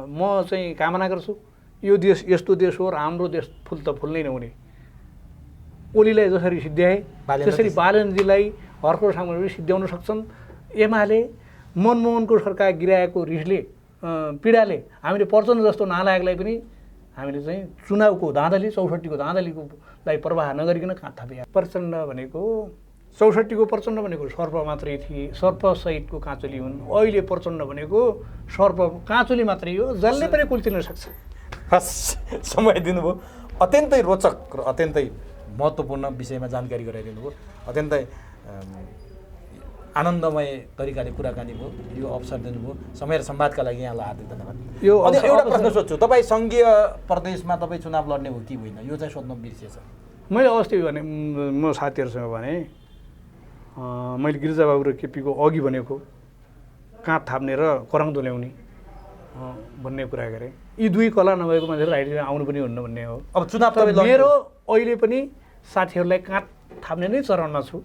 म चाहिँ कामना गर्छु यो देश यस्तो देश हो र हाम्रो देश फुल त फुल्नै नहुने। ओलीलाई जसरी सिद्ध्याए त्यसरी बालेनजीलाई हर्क साङपाङले सिद्ध्याउन सक्छन्। एमाले मनमोहनको सरकार गिराएको रिसले पीडाले हामीले प्रचण्ड जस्तो नालायकलाई पनि हामीले चाहिँ चुनावको धाँधली 64को धाँधलीलाई प्रवाह नगरिकन कहाँ थापे। प्रचण्ड भनेको 64को प्रचण्ड भनेको सर्प मात्रै थिए, सर्पसहितको काँचुली हुन्। अहिले प्रचण्ड भनेको सर्प काँचुली मात्रै हो, जसले पनि कुल्चिन सक्छ। हस्, समय दिनुभयो। अत्यन्तै रोचक र अत्यन्तै महत्त्वपूर्ण विषयमा जानकारी गराइदिनु भयो। अत्यन्तै आनन्दमय तरिकाले कुराकानी भयो। यो अवसर दिनुभयो। समय र संवादका लागि यहाँलाई हार्दिक धन्यवाद। एउटा प्रश्न सोध्छु, तपाईँ सङ्घीय प्रदेशमा तपाईँ चुनाव लड्ने हो कि होइन? यो चाहिँ सोध्न बिर्सिएछ। मैले अस्ति भने म साथीहरूसँग भने मैले गिरिजाबाबु र केपीको अघि भनेको काँध थाप्ने र कराउँदो ल्याउने भन्ने कुरा गरेँ। यी दुई कला नभएको मान्छेहरू राजनीतिमा आउनु पनि हुन्न भन्ने हो। अब चुनाव मेरो अहिले पनि साथीहरूलाई काँध थाप्ने नै चरणमा छु।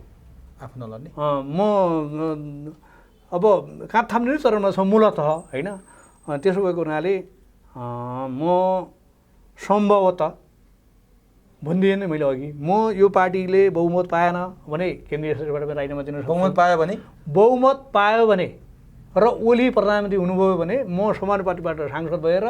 आफ्नो लड्ने म अब काँध थाप्ने नै चरणमा छ मूलतः होइन। त्यसो भएको हुनाले म सम्भवतः भनिदिएँ नि मैले अघि, म यो पार्टीले बहुमत पाएन भने केन्द्रीय सरकारबाट पनि राजीनामा दिन सक्छु। बहुमत पायो भने र ओली प्रधानमन्त्री हुनुभयो भने म समाजवादी पार्टीबाट सांसद भएर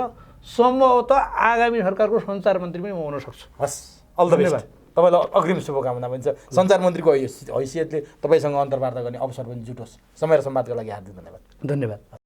सम्भवतः आगामी सरकारको सञ्चार मन्त्री पनि म हुन सक्छु। हस्, अल द बेस्ट। तपाईँलाई अग्रिम शुभकामना भन्छ। सञ्चार मन्त्रीको हैसियतले तपाईँसँग अन्तर्वार्ता गर्ने अवसर पनि जुटोस्। समय र संवादको लागि हार्दिक धन्यवाद। धन्यवाद।